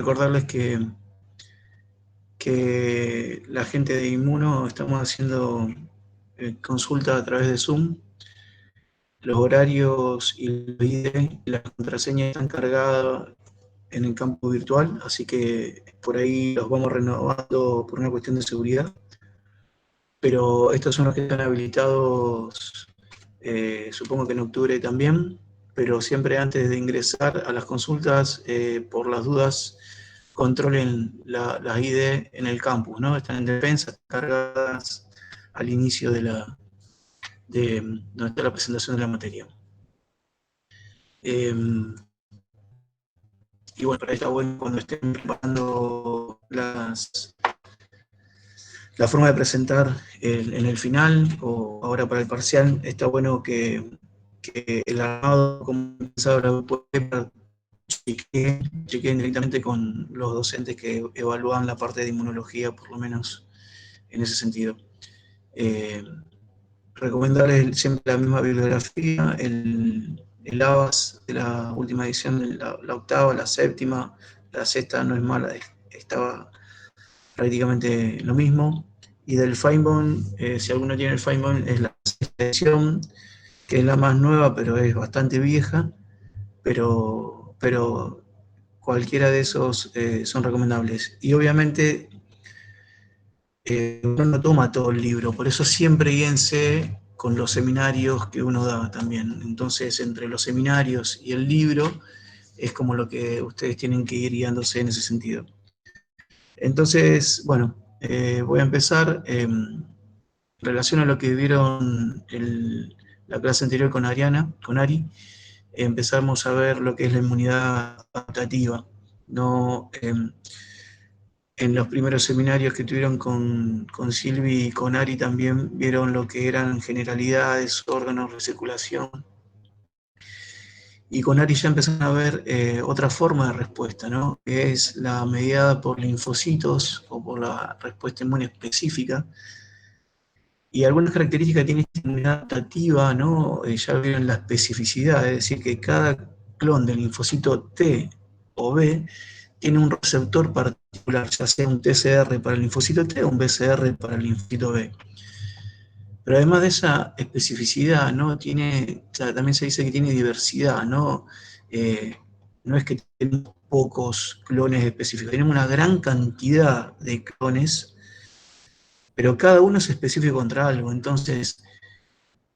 recordarles que la gente de Inmuno estamos haciendo consulta a través de Zoom. Los horarios y los ID y las contraseñas están cargadas en el campo virtual, así que por ahí los vamos renovando por una cuestión de seguridad. Pero estos son los que están habilitados, supongo que en octubre también, pero siempre antes de ingresar a las consultas, por las dudas, controlen las ID en el campus, ¿no? Están en defensa, cargadas al inicio de donde está la presentación de la materia. Y bueno, para ahí está bueno cuando estén preparando la forma de presentar en el final o ahora para el parcial, está bueno que el armado, como pensado la web, chequeen directamente con los docentes que evalúan la parte de inmunología, por lo menos en ese sentido. Recomendarles siempre la misma bibliografía, el ABAS de la última edición, de la octava, la séptima, la sexta no es mala, estaba prácticamente lo mismo. Y del Feinbaum, si alguno tiene el Feinbaum, es la sexta edición, que es la más nueva, pero es bastante vieja, pero cualquiera de esos son recomendables. Y obviamente uno no toma todo el libro, por eso siempre guíense con los seminarios que uno da también. Entonces, entre los seminarios y el libro, es como lo que ustedes tienen que ir guiándose en ese sentido. Entonces, bueno, voy a empezar. En relación a lo que vieron la clase anterior con Ariana, con Ari, empezamos a ver lo que es la inmunidad adaptativa. No, en los primeros seminarios que tuvieron con Silvi y con Ari también vieron lo que eran generalidades, órganos, recirculación. Y con Ari ya empezaron a ver otra forma de respuesta, ¿no? Que es la mediada por linfocitos o por la respuesta inmune específica. Y algunas características tiene esta inmunidad adaptativa, ¿no? Ya vieron la especificidad, es decir, que cada clon del linfocito T o B tiene un receptor particular, ya sea un TCR para el linfocito T o un BCR para el linfocito B. Pero además de esa especificidad, ¿no? También se dice que tiene diversidad, ¿no? No es que tenemos pocos clones específicos, tenemos una gran cantidad de clones, pero cada uno es específico contra algo. Entonces,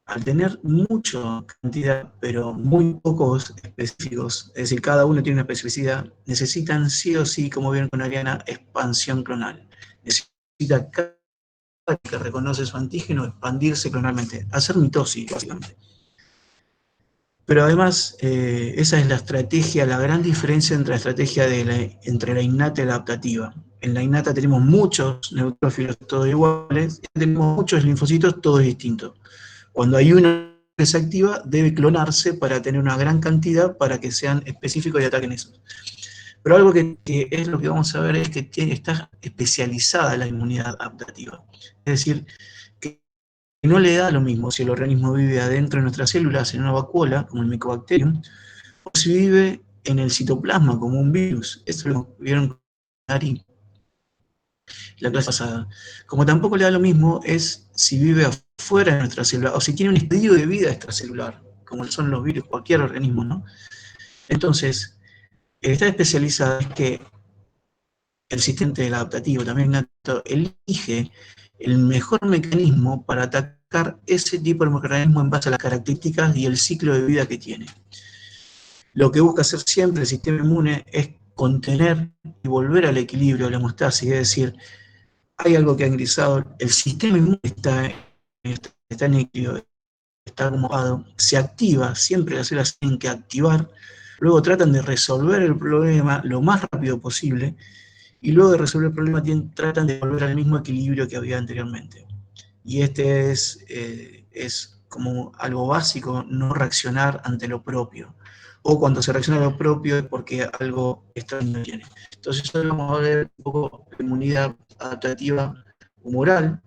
al tener mucha cantidad, pero muy pocos específicos, es decir, cada uno tiene una especificidad, necesitan sí o sí, como vieron con Ariana, expansión clonal. Necesita cada que reconoce su antígeno expandirse clonalmente, hacer mitosis, básicamente. Pero además, esa es la estrategia, la gran diferencia entre la estrategia entre la innata y la adaptativa. En la innata tenemos muchos neutrófilos todos iguales, y tenemos muchos linfocitos todos distintos. Cuando hay uno que se activa, debe clonarse para tener una gran cantidad para que sean específicos y ataquen esos. Pero algo que es lo que vamos a ver es que está especializada la inmunidad adaptativa. Es decir, que no le da lo mismo si el organismo vive adentro de nuestras células, en una vacuola, como el Mycobacterium, o si vive en el citoplasma, como un virus. Esto lo vieron con Ari la clase pasada. Como tampoco le da lo mismo es si vive afuera de nuestra célula o si tiene un estadio de vida extracelular, como son los virus, cualquier organismo, ¿no? Entonces, está especializada en que el sistema adaptativo también elige el mejor mecanismo para atacar ese tipo de mecanismo en base a las características y el ciclo de vida que tiene. Lo que busca hacer siempre el sistema inmune es contener y volver al equilibrio, a la homeostasis, es decir, hay algo que ha ingresado, el sistema inmune está en equilibrio, está acomodado, se activa, siempre las células tienen que activar, luego tratan de resolver el problema lo más rápido posible, y luego de resolver el problema tratan de volver al mismo equilibrio que había anteriormente. Y este es como algo básico, no reaccionar ante lo propio. O cuando se reacciona a lo propio es porque algo extraño tiene. Entonces hoy vamos a ver un poco de inmunidad adaptativa humoral,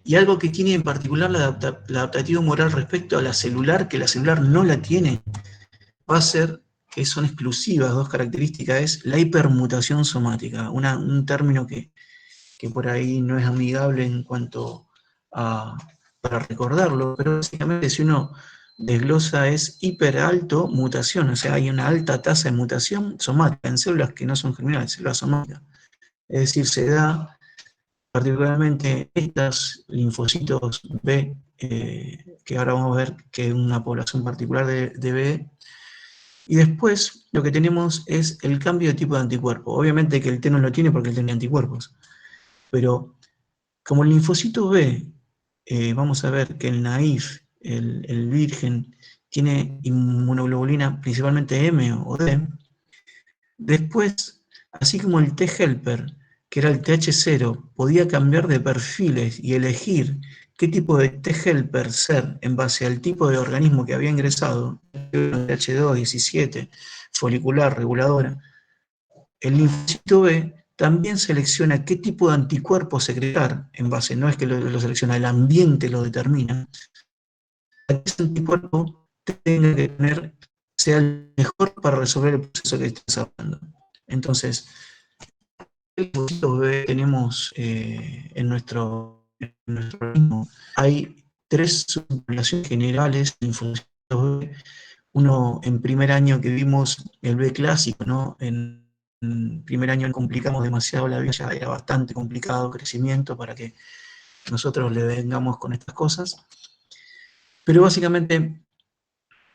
y algo que tiene en particular la adaptativa humoral respecto a la celular, que la celular no la tiene, va a ser que son exclusivas, dos características, es la hipermutación somática, un término que por ahí no es amigable en cuanto a, para recordarlo, pero básicamente si uno desglosa es hiperalto mutación, o sea, hay una alta tasa de mutación somática en células que no son germinales, células somáticas. Es decir, se da particularmente estos linfocitos B, que ahora vamos a ver que es una población particular de B, y después lo que tenemos es el cambio de tipo de anticuerpo. Obviamente que el T no lo tiene porque él tiene anticuerpos, pero como el linfocito B, vamos a ver que el naïf, el virgen, tiene inmunoglobulina principalmente M o D. Después, así como el T-helper, que era el TH0, podía cambiar de perfiles y elegir qué tipo de T-helper ser en base al tipo de organismo que había ingresado, TH2, 17, folicular, reguladora, el linfocito B también selecciona qué tipo de anticuerpo secretar en base, no es que lo selecciona, el ambiente lo determina, para que ese anticuerpo tenga que tener, sea el mejor para resolver el proceso que estás hablando. Entonces, el linfocito B tenemos en nuestro organismo, hay tres subpoblaciones generales de linfocitos B. Uno en primer año que vimos el B clásico, ¿no? En primer año complicamos demasiado la vida, ya era bastante complicado crecimiento para que nosotros le vengamos con estas cosas. Pero básicamente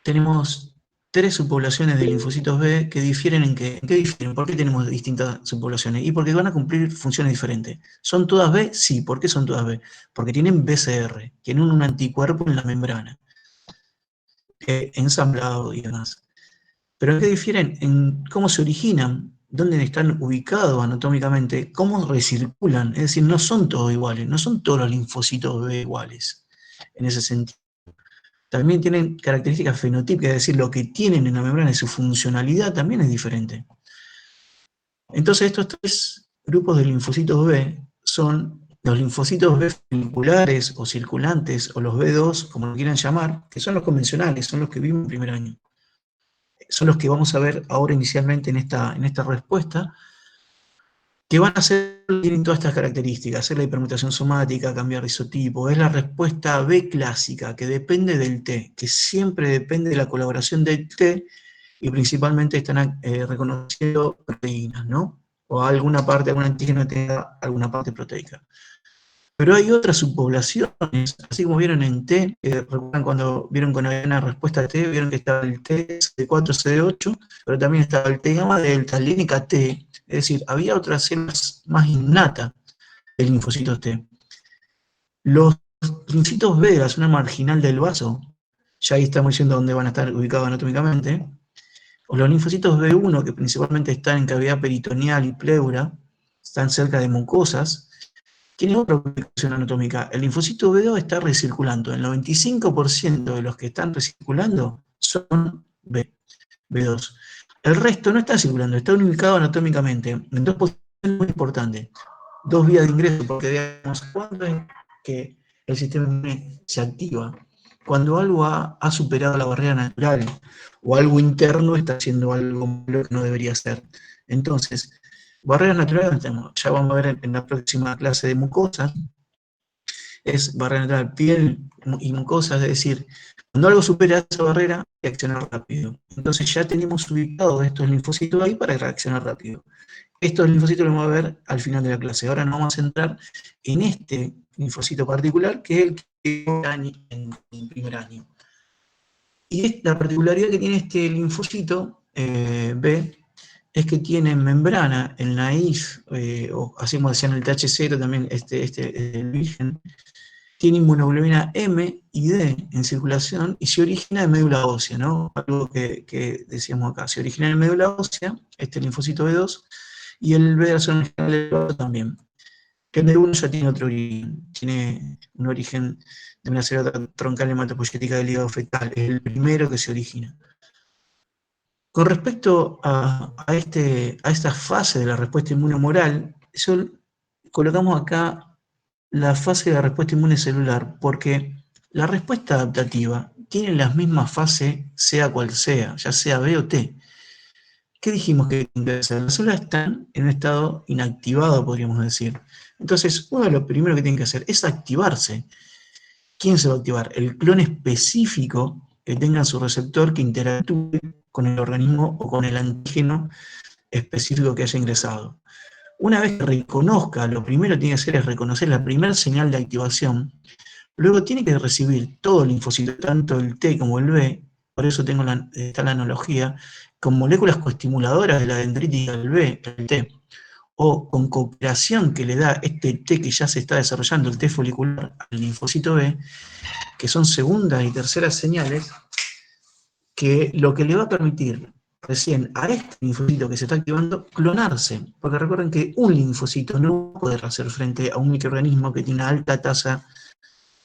tenemos tres subpoblaciones de linfocitos B que difieren ¿en qué difieren? ¿Por qué tenemos distintas subpoblaciones? Y porque van a cumplir funciones diferentes. ¿Son todas B? Sí. ¿Por qué son todas B? Porque tienen BCR, tienen un anticuerpo en la membrana, ensamblado y demás. ¿Pero en qué difieren? En cómo se originan, dónde están ubicados anatómicamente, cómo recirculan. Es decir, no son todos iguales, no son todos los linfocitos B iguales en ese sentido. También tienen características fenotípicas, es decir, lo que tienen en la membrana y su funcionalidad también es diferente. Entonces, estos tres grupos de linfocitos B son los linfocitos B folliculares o circulantes, o los B2, como lo quieran llamar, que son los convencionales, son los que vimos en primer año. Son los que vamos a ver ahora inicialmente en esta respuesta, que van a hacer, tienen todas estas características, hacer la hipermutación somática, cambiar de isotipo. Es la respuesta B clásica, que depende del T, que siempre depende de la colaboración del T, y principalmente están reconociendo proteínas, ¿no? O alguna parte, algún antígeno tenga alguna parte proteica. Pero hay otras subpoblaciones, así como vieron en T, recuerdan cuando vieron cuando había una respuesta a T, vieron que estaba el T, CD4, CD8, pero también estaba el T gamma delta, línica T, es decir, había otras células más innatas del linfocito T. Los linfocitos B, la zona marginal del vaso, ya ahí estamos diciendo dónde van a estar ubicados anatómicamente, o los linfocitos B1, que principalmente están en cavidad peritoneal y pleura, están cerca de mucosas, tiene otra ubicación anatómica. El linfocito B2 está recirculando. El 95% de los que están recirculando son B2. El resto no está circulando, está ubicado anatómicamente en dos posiciones muy importantes. Dos vías de ingreso, porque digamos, ¿cuándo es que el sistema inmune se activa? Cuando algo ha superado la barrera natural, o algo interno está haciendo algo que no debería ser. Entonces, barreras naturales, ya vamos a ver en la próxima clase de mucosa, es barrera natural, piel y mucosa, es decir, cuando algo supera esa barrera, hay que accionar rápido. Entonces ya tenemos ubicados estos linfocitos ahí para reaccionar rápido. Estos linfocitos los vamos a ver al final de la clase. Ahora nos vamos a centrar en este linfocito particular, que es el que en primer año. Y la particularidad que tiene este linfocito B es que tiene membrana, el naïf, o así como decían el TH0, también el virgen, tiene inmunoglobulina M y D en circulación y se origina de médula ósea, ¿no? Algo que decíamos acá, se origina en médula ósea, este linfocito B2, y el B de la zona general del vaso también. Que el B1 ya tiene otro origen, tiene un origen de una célula troncal hematopoyética del hígado fetal, es el primero que se origina. Con respecto a esta fase de la respuesta inmunomoral, colocamos acá la fase de la respuesta inmune celular, porque la respuesta adaptativa tiene las mismas fases, sea cual sea, ya sea B o T. ¿qué dijimos que tienen que hacer? Las células están en un estado inactivado, podríamos decir. Entonces, uno de lo primero que tienen que hacer es activarse. ¿Quién se va a activar? El clon específico que tenga su receptor que interactúe con el organismo o con el antígeno específico que haya ingresado. Una vez que reconozca, lo primero que tiene que hacer es reconocer la primera señal de activación. Luego tiene que recibir todo el linfocito, tanto el T como el B, por eso está la analogía, con moléculas coestimuladoras de la dendrítica del B, el T, o con cooperación que le da este T que ya se está desarrollando, el T folicular, al linfocito B, que son segundas y terceras señales, que lo que le va a permitir recién a este linfocito que se está activando clonarse, porque recuerden que un linfocito no puede hacer frente a un microorganismo que tiene una alta tasa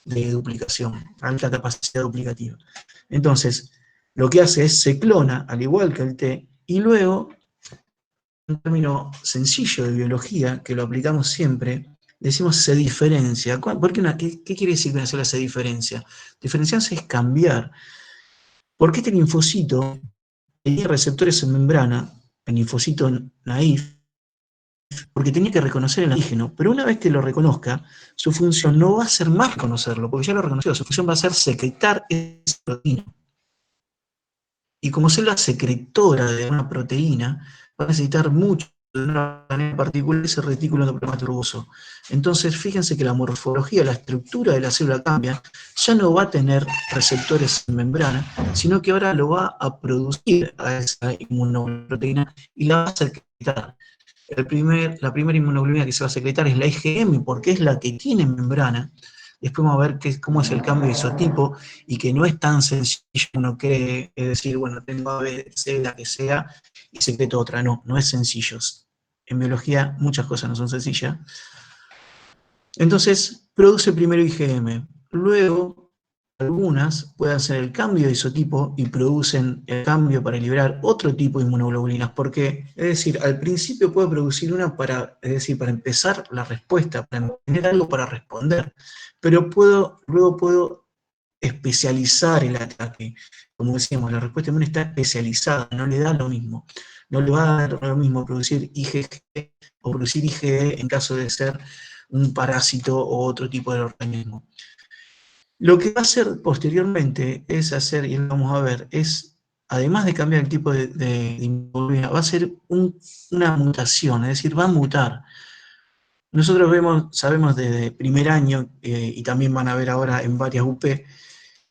de duplicación, alta capacidad duplicativa. Entonces, lo que hace es se clona, al igual que el T, y luego, un término sencillo de biología, que lo aplicamos siempre, decimos se diferencia. ¿Qué quiere decir que una célula se diferencia? Diferenciarse es cambiar. Porque este linfocito tenía receptores en membrana, el linfocito naif, porque tenía que reconocer el antígeno, pero una vez que lo reconozca, su función no va a ser más reconocerlo, porque ya lo reconoció, su función va a ser secretar esa proteína. Y como célula secretora de una proteína, va a necesitar mucho de una manera particular ese retículo endoplasmático turboso. Entonces, fíjense que la morfología, la estructura de la célula cambia, ya no va a tener receptores en membrana, sino que ahora lo va a producir a esa inmunoproteína y la va a secretar. La primera inmunoglobulina que se va a secretar es la IgM, porque es la que tiene membrana. Después vamos a ver cómo es el cambio de isotipo y que no es tan sencillo como uno cree, es decir, bueno, tengo A, B, C, la que sea, y secreto otra. No, no es sencillo. En biología muchas cosas no son sencillas. Entonces, produce primero IgM. Luego, algunas pueden hacer el cambio de isotipo y producen el cambio para liberar otro tipo de inmunoglobulinas. Porque, es decir, al principio puede producir una para empezar la respuesta, para tener algo para responder. Pero luego puedo especializar el ataque. Como decíamos, la respuesta inmune está especializada, no le da lo mismo. No le va a dar lo mismo producir IgG o producir IgE en caso de ser un parásito o otro tipo de organismo. Lo que va a hacer posteriormente es hacer, y lo vamos a ver, es, además de cambiar el tipo de inmunoglobulina, va a ser una mutación, es decir, va a mutar. Nosotros sabemos desde primer año, y también van a ver ahora en varias UP,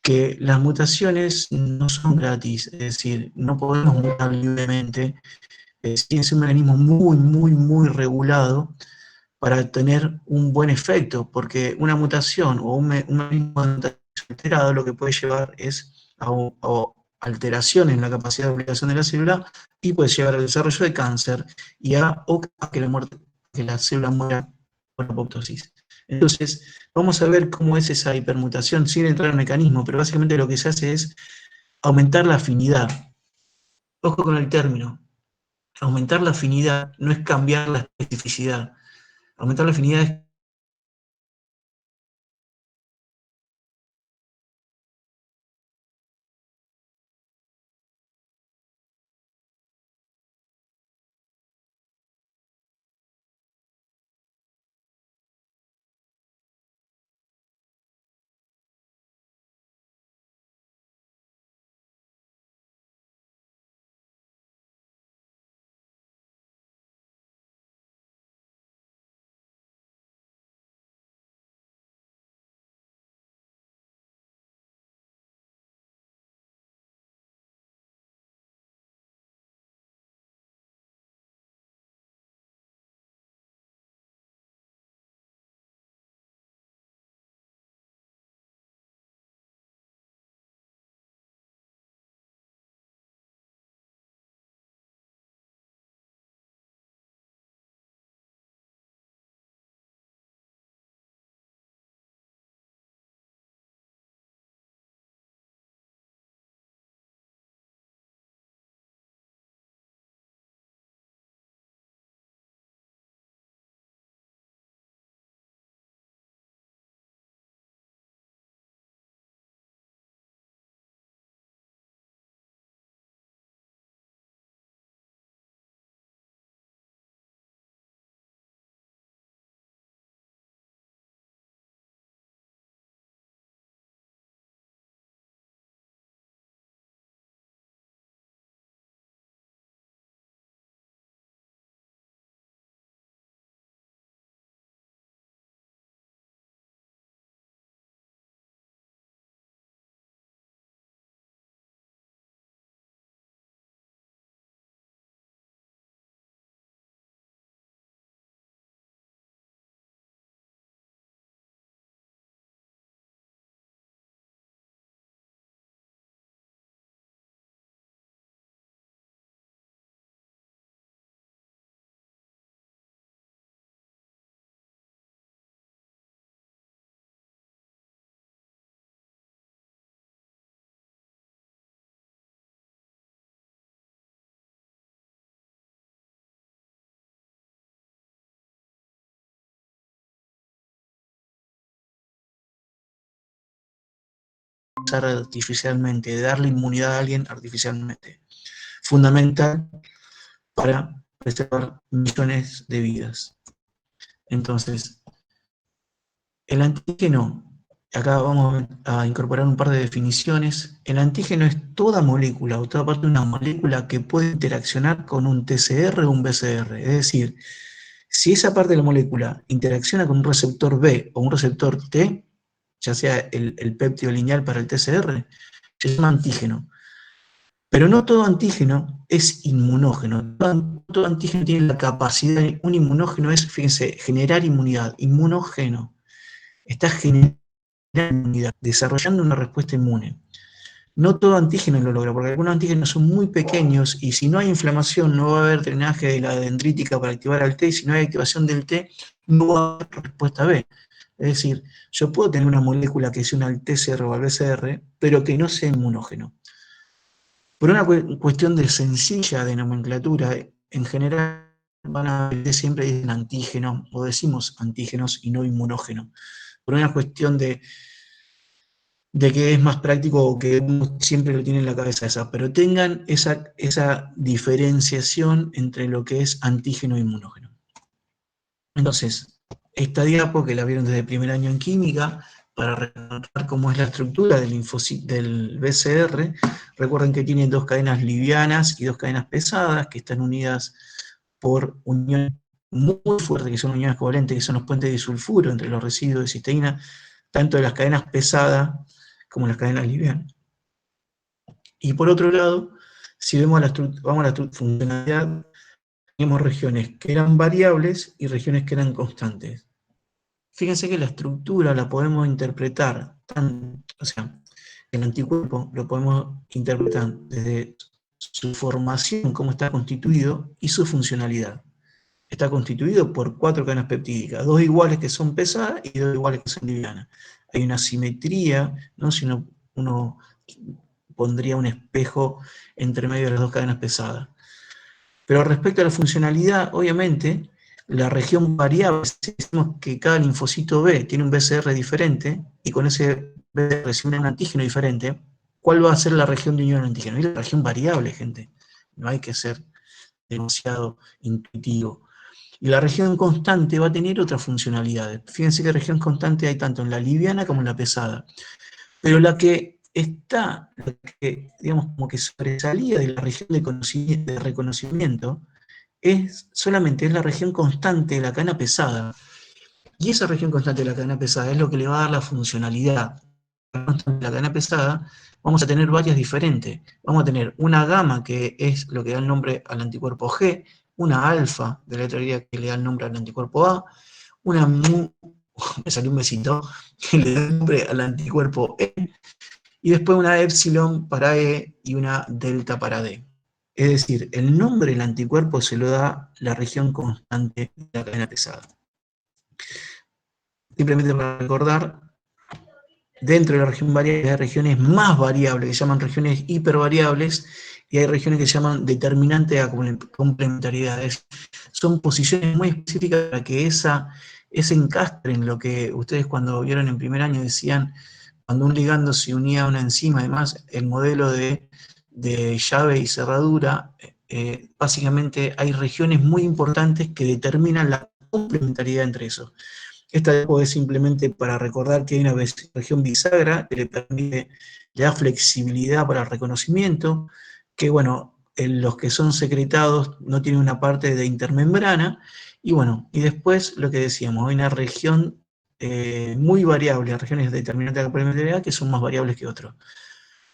que las mutaciones no son gratis, es decir, no podemos mutar libremente, tiene que ser un mecanismo muy, muy, muy regulado para tener un buen efecto, porque una mutación o un mecanismo de mutación alterado lo que puede llevar es a alteraciones en la capacidad de duplicación de la célula y puede llevar al desarrollo de cáncer y a que la célula muera por apoptosis. Entonces, vamos a ver cómo es esa hipermutación sin entrar al mecanismo, pero básicamente lo que se hace es aumentar la afinidad. Ojo con el término. Aumentar la afinidad no es cambiar la especificidad. Aumentar la afinidad es usar artificialmente, de darle inmunidad a alguien artificialmente. Fundamental para preservar millones de vidas. Entonces, el antígeno, acá vamos a incorporar un par de definiciones. El antígeno es toda molécula o toda parte de una molécula que puede interaccionar con un TCR o un BCR. Es decir, si esa parte de la molécula interacciona con un receptor B o un receptor T, ya sea el péptido lineal para el TCR, se llama antígeno. Pero no todo antígeno es inmunógeno. Todo antígeno tiene la capacidad, un inmunógeno es, fíjense, generar inmunidad, inmunógeno. Está generando inmunidad, desarrollando una respuesta inmune. No todo antígeno lo logra, porque algunos antígenos son muy pequeños y si no hay inflamación no va a haber drenaje de la dendrítica para activar al T, y si no hay activación del T no va a haber respuesta B. Es decir, yo puedo tener una molécula que se una al TCR o al BCR, pero que no sea inmunógeno. Por una cuestión de sencilla de nomenclatura, en general van a ver siempre dicen antígeno, o decimos antígenos y no inmunógeno. Por una cuestión de que es más práctico, que uno siempre lo tiene en la cabeza esa, pero tengan esa diferenciación entre lo que es antígeno e inmunógeno. Entonces, esta diapo que la vieron desde el primer año en química, para recordar cómo es la estructura del BCR, recuerden que tiene dos cadenas livianas y dos cadenas pesadas que están unidas por uniones muy fuertes, que son uniones covalentes, que son los puentes de disulfuro entre los residuos de cisteína, tanto de las cadenas pesadas como las cadenas livianas. Y por otro lado, si vamos a la funcionalidad, tenemos regiones que eran variables y regiones que eran constantes. Fíjense que la estructura la podemos interpretar, o sea, el anticuerpo lo podemos interpretar desde su formación, cómo está constituido, y su funcionalidad. Está constituido por 4 cadenas peptídicas, 2 iguales que son pesadas y 2 iguales que son livianas. Hay una simetría, ¿no? Si uno pondría un espejo entre medio de las 2 cadenas pesadas. Pero respecto a la funcionalidad, obviamente, la región variable, si decimos que cada linfocito B tiene un BCR diferente, y con ese BCR recibe un antígeno diferente, ¿cuál va a ser la región de unión al antígeno? Es la región variable, gente. No hay que ser demasiado intuitivo. Y la región constante va a tener otras funcionalidades. Fíjense que región constante hay tanto en la liviana como en la pesada. Pero la que está, digamos, como que sobresalía de la región de reconocimiento, solamente es la región constante de la cadena pesada. Y esa región constante de la cadena pesada es lo que le va a dar la funcionalidad. La cadena pesada, vamos a tener varias diferentes. Vamos a tener una gamma, que es lo que da el nombre al anticuerpo G, una alfa de la letra griega que le da el nombre al anticuerpo A, una mu, me salió un besito, que le da el nombre al anticuerpo E, y después una epsilon para E y una delta para D. Es decir, el nombre del anticuerpo se lo da la región constante de la cadena pesada. Simplemente para recordar, dentro de la región variable hay regiones más variables, que se llaman regiones hipervariables, y hay regiones que se llaman determinantes de complementariedades. Son posiciones muy específicas para que ese encastre en lo que ustedes cuando vieron en primer año decían, cuando un ligando se unía a una enzima, además el modelo de llave y cerradura, básicamente hay regiones muy importantes que determinan la complementariedad entre esos. Esta es simplemente para recordar que hay una región bisagra que le da flexibilidad para el reconocimiento, que bueno, los que son secretados no tienen una parte de intermembrana, y bueno, y después lo que decíamos, hay una región muy variable, regiones determinantes de la complementariedad que son más variables que otros.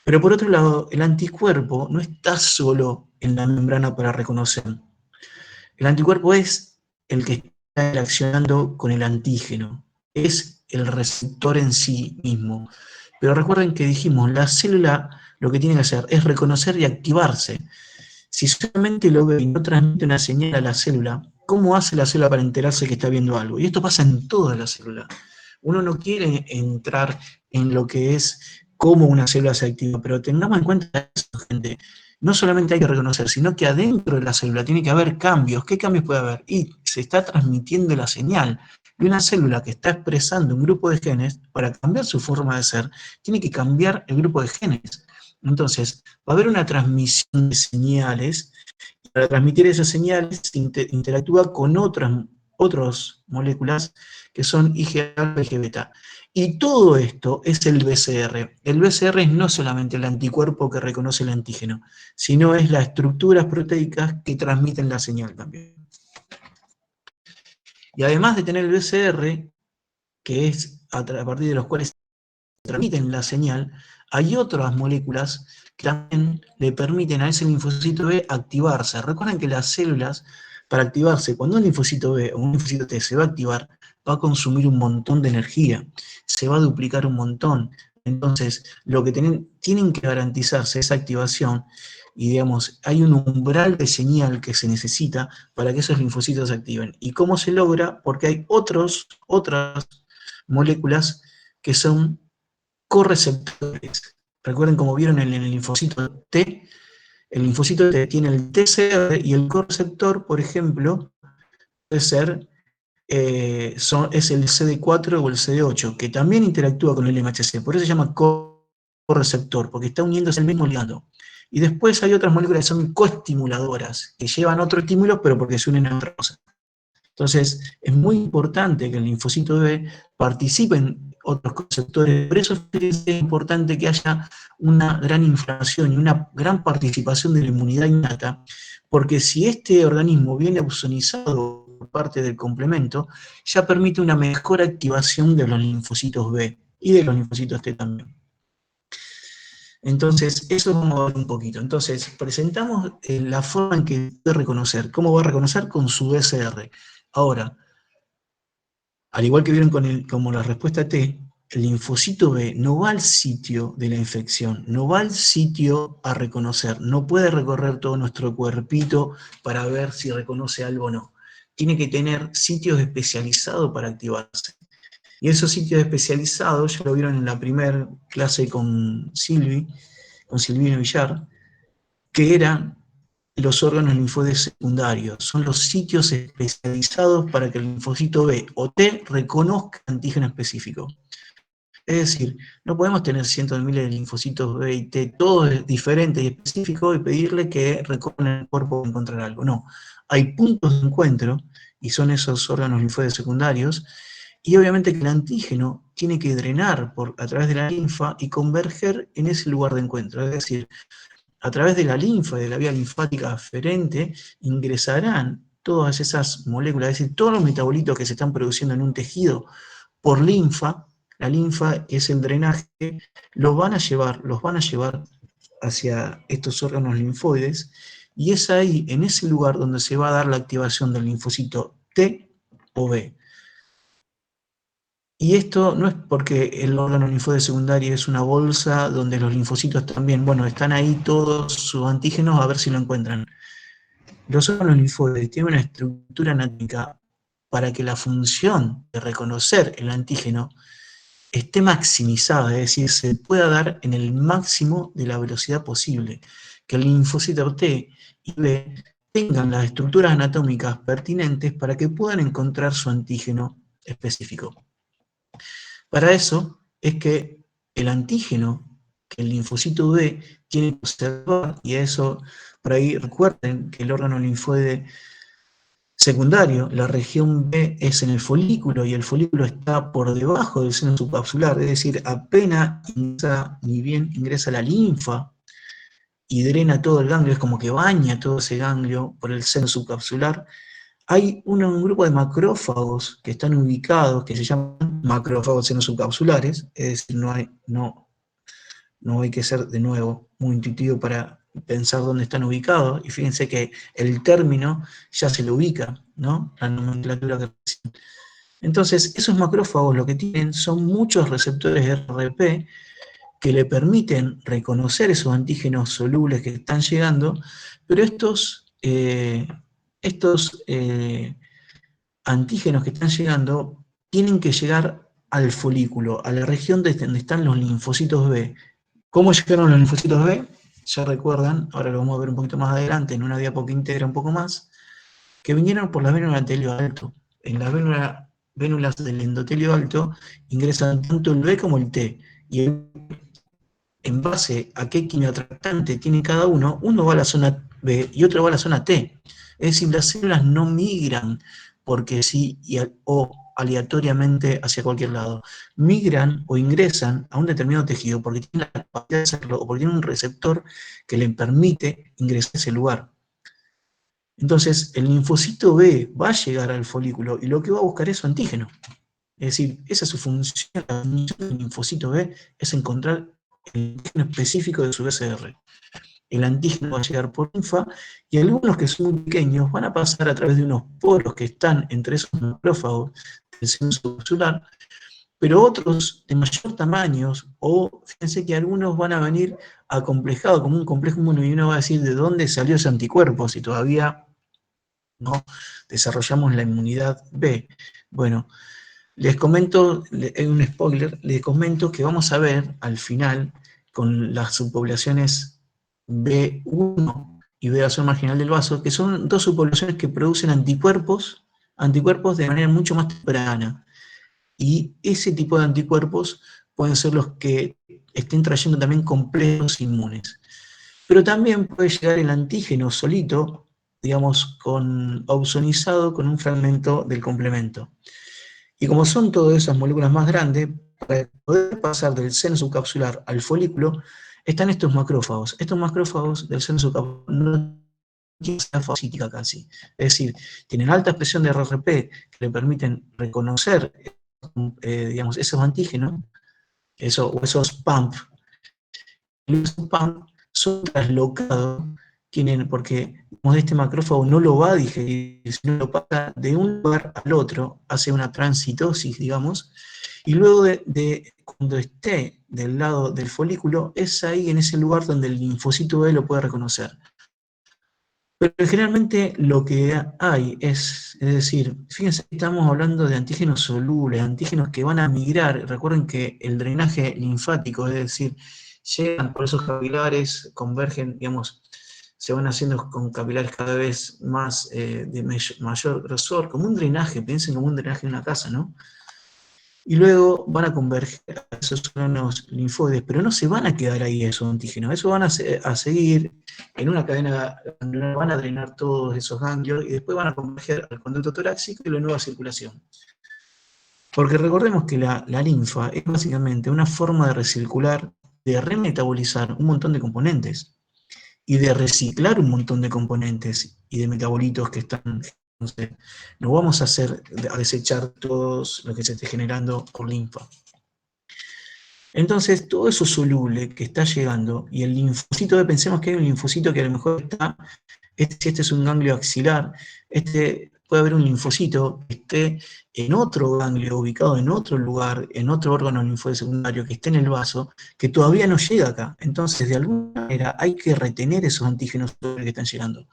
Pero por otro lado, el anticuerpo no está solo en la membrana para reconocer. El anticuerpo es el que está interaccionando con el antígeno, es el receptor en sí mismo. Pero recuerden que dijimos, la célula lo que tiene que hacer es reconocer y activarse. Si solamente lo ve y no transmite una señal a la célula, ¿cómo hace la célula para enterarse que está viendo algo? Y esto pasa en toda la célula. Uno no quiere entrar en lo que es cómo una célula se activa, pero tengamos en cuenta eso, gente. no solamente hay que reconocer, sino que adentro de la célula tiene que haber cambios. ¿Qué cambios puede haber? Y se está transmitiendo la señal. Y una célula que está expresando un grupo de genes, para cambiar su forma de ser, tiene que cambiar el grupo de genes. Entonces, va a haber una transmisión de señales, y para transmitir esas señales interactúa con otras moléculas que son IgA y IgB. Y todo esto es el BCR. El BCR es no solamente el anticuerpo que reconoce el antígeno, sino es las estructuras proteicas que transmiten la señal también. Y además de tener el BCR, que es a partir de los cuales transmiten la señal, hay otras moléculas que también le permiten a ese linfocito B activarse. Recuerden que las células, para activarse, cuando un linfocito B o un linfocito T se va a activar, va a consumir un montón de energía, se va a duplicar un montón. Entonces, lo que tienen que garantizarse esa activación, y digamos, hay un umbral de señal que se necesita para que esos linfocitos se activen. ¿Y cómo se logra? Porque hay otras moléculas que son correceptores. Recuerden, como vieron en el linfocito T, el linfocito T tiene el TCR y el correceptor, por ejemplo, puede ser, es el CD4 o el CD8, que también interactúa con el MHC, por eso se llama correceptor, porque está uniéndose al mismo ligando. Y después hay otras moléculas que son coestimuladoras, que llevan otro estímulo, pero porque se unen a otra cosa. Entonces, es muy importante que el linfocito B participe en otros receptores. Por eso es importante que haya una gran inflamación y una gran participación de la inmunidad innata, porque si este organismo viene ausonizado por parte del complemento, ya permite una mejor activación de los linfocitos B y de los linfocitos T también. Entonces, eso vamos a ver un poquito. Entonces, presentamos la forma en que puede reconocer. ¿Cómo va a reconocer? Con su BCR. Ahora, al igual que vieron como la respuesta T, el linfocito B no va al sitio de la infección, no va al sitio a reconocer, no puede recorrer todo nuestro cuerpito para ver si reconoce algo o no. Tiene que tener sitios especializados para activarse. Y esos sitios especializados, ya lo vieron en la primera clase con Silvino Villar, que eran los órganos linfoides secundarios. Son los sitios especializados para que el linfocito B o T reconozca antígeno específico. Es decir, no podemos tener cientos de miles de linfocitos B y T, todos diferentes y específicos, y pedirle que recorran el cuerpo para encontrar algo. No, hay puntos de encuentro, y son esos órganos linfoides secundarios, y obviamente que el antígeno tiene que drenar a través de la linfa y converger en ese lugar de encuentro. Es decir, a través de la linfa y de la vía linfática aferente, ingresarán todas esas moléculas, es decir, todos los metabolitos que se están produciendo en un tejido por linfa. La linfa es el drenaje, los van a llevar hacia estos órganos linfoides, y es ahí, en ese lugar, donde se va a dar la activación del linfocito T o B. Y esto no es porque el órgano linfoide secundario es una bolsa donde los linfocitos también, bueno, están ahí todos sus antígenos a ver si lo encuentran. Los órganos linfoides tienen una estructura anátomica para que la función de reconocer el antígeno esté maximizada, es decir, se pueda dar en el máximo de la velocidad posible, que el linfocito T y B tengan las estructuras anatómicas pertinentes para que puedan encontrar su antígeno específico. Para eso es que el antígeno que el linfocito B tiene que observar, y eso, por ahí recuerden que el órgano linfoide secundario, la región B es en el folículo, y el folículo está por debajo del seno subcapsular, es decir, apenas ni bien ingresa la linfa y drena todo el ganglio, es como que baña todo ese ganglio por el seno subcapsular. Hay un grupo de macrófagos que están ubicados, que se llaman macrófagos senosubcapsulares, es decir, no hay que ser, de nuevo, muy intuitivo para pensar dónde están ubicados, y fíjense que el término ya se lo ubica, ¿no? La nomenclatura que recién. Entonces, esos macrófagos lo que tienen son muchos receptores RP que le permiten reconocer esos antígenos solubles que están llegando, pero estos antígenos que están llegando tienen que llegar al folículo, a la región donde están los linfocitos B. ¿Cómo llegaron los linfocitos B? ya recuerdan, ahora lo vamos a ver un poquito más adelante, en una diapo que integra un poco más, que vinieron por la vénula del endotelio alto. En las vénulas del endotelio alto ingresan tanto el B como el T, y en base a qué quimioatractante tiene cada uno, uno va a la zona B y otro va a la zona T. Es decir, las células no migran porque sí o aleatoriamente hacia cualquier lado. Migran o ingresan a un determinado tejido porque tienen la capacidad de hacerlo o porque tienen un receptor que les permite ingresar a ese lugar. Entonces, el linfocito B va a llegar al folículo y lo que va a buscar es su antígeno. Es decir, esa es su función, la función del linfocito B es encontrar el antígeno específico de su BCR. El antígeno va a llegar por linfa y algunos que son muy pequeños van a pasar a través de unos poros que están entre esos macrófagos del seno subcapsular, pero otros de mayor tamaño, o fíjense que algunos van a venir acomplejados como un complejo inmune y uno va a decir de dónde salió ese anticuerpo si todavía no desarrollamos la inmunidad B. Bueno, les comento, hay un spoiler, les comento que vamos a ver al final con las subpoblaciones B1 y B azul marginal del vaso, que son dos subpoblaciones que producen anticuerpos de manera mucho más temprana. Y ese tipo de anticuerpos pueden ser los que estén trayendo también complejos inmunes. Pero también puede llegar el antígeno solito, digamos, opsonizado con un fragmento del complemento. Y como son todas esas moléculas más grandes, para poder pasar del seno subcapsular al folículo, están estos macrófagos. Estos macrófagos del seno subcapsular no tienen fagocítica casi. Es decir, tienen alta expresión de RRP que le permiten reconocer digamos, esos antígenos, o esos PAMP. Esos PAMP son traslocados, porque este macrófago no lo va a digerir, sino lo pasa de un lugar al otro, hace una transitosis, digamos, y luego cuando esté del lado del folículo, es ahí en ese lugar donde el linfocito B lo puede reconocer. Pero generalmente lo que hay es decir, fíjense que estamos hablando de antígenos solubles, antígenos que van a migrar. Recuerden que el drenaje linfático, es decir, llegan por esos capilares, convergen, digamos, se van haciendo con capilares cada vez más de mayor grosor, como un drenaje, piensen como un drenaje de una casa, ¿no? Y luego van a converger a esos órganos linfoides, pero no se van a quedar ahí esos antígenos, eso van a seguir en una cadena ganglionar, van a drenar todos esos ganglios y después van a converger al conducto torácico y la nueva circulación. Porque recordemos que la linfa es básicamente una forma de recircular, de remetabolizar un montón de componentes y de reciclar un montón de componentes y de metabolitos que están. Entonces, no vamos a desechar todos lo que se esté generando por linfa. Entonces, todo eso soluble que está llegando, y el linfocito B, pensemos que hay un linfocito que a lo mejor está, si este es un ganglio axilar, puede haber un linfocito que esté en otro ganglio, ubicado en otro lugar, en otro órgano linfoide secundario, que esté en el vaso, que todavía no llega acá. Entonces, de alguna manera, hay que retener esos antígenos que están llegando.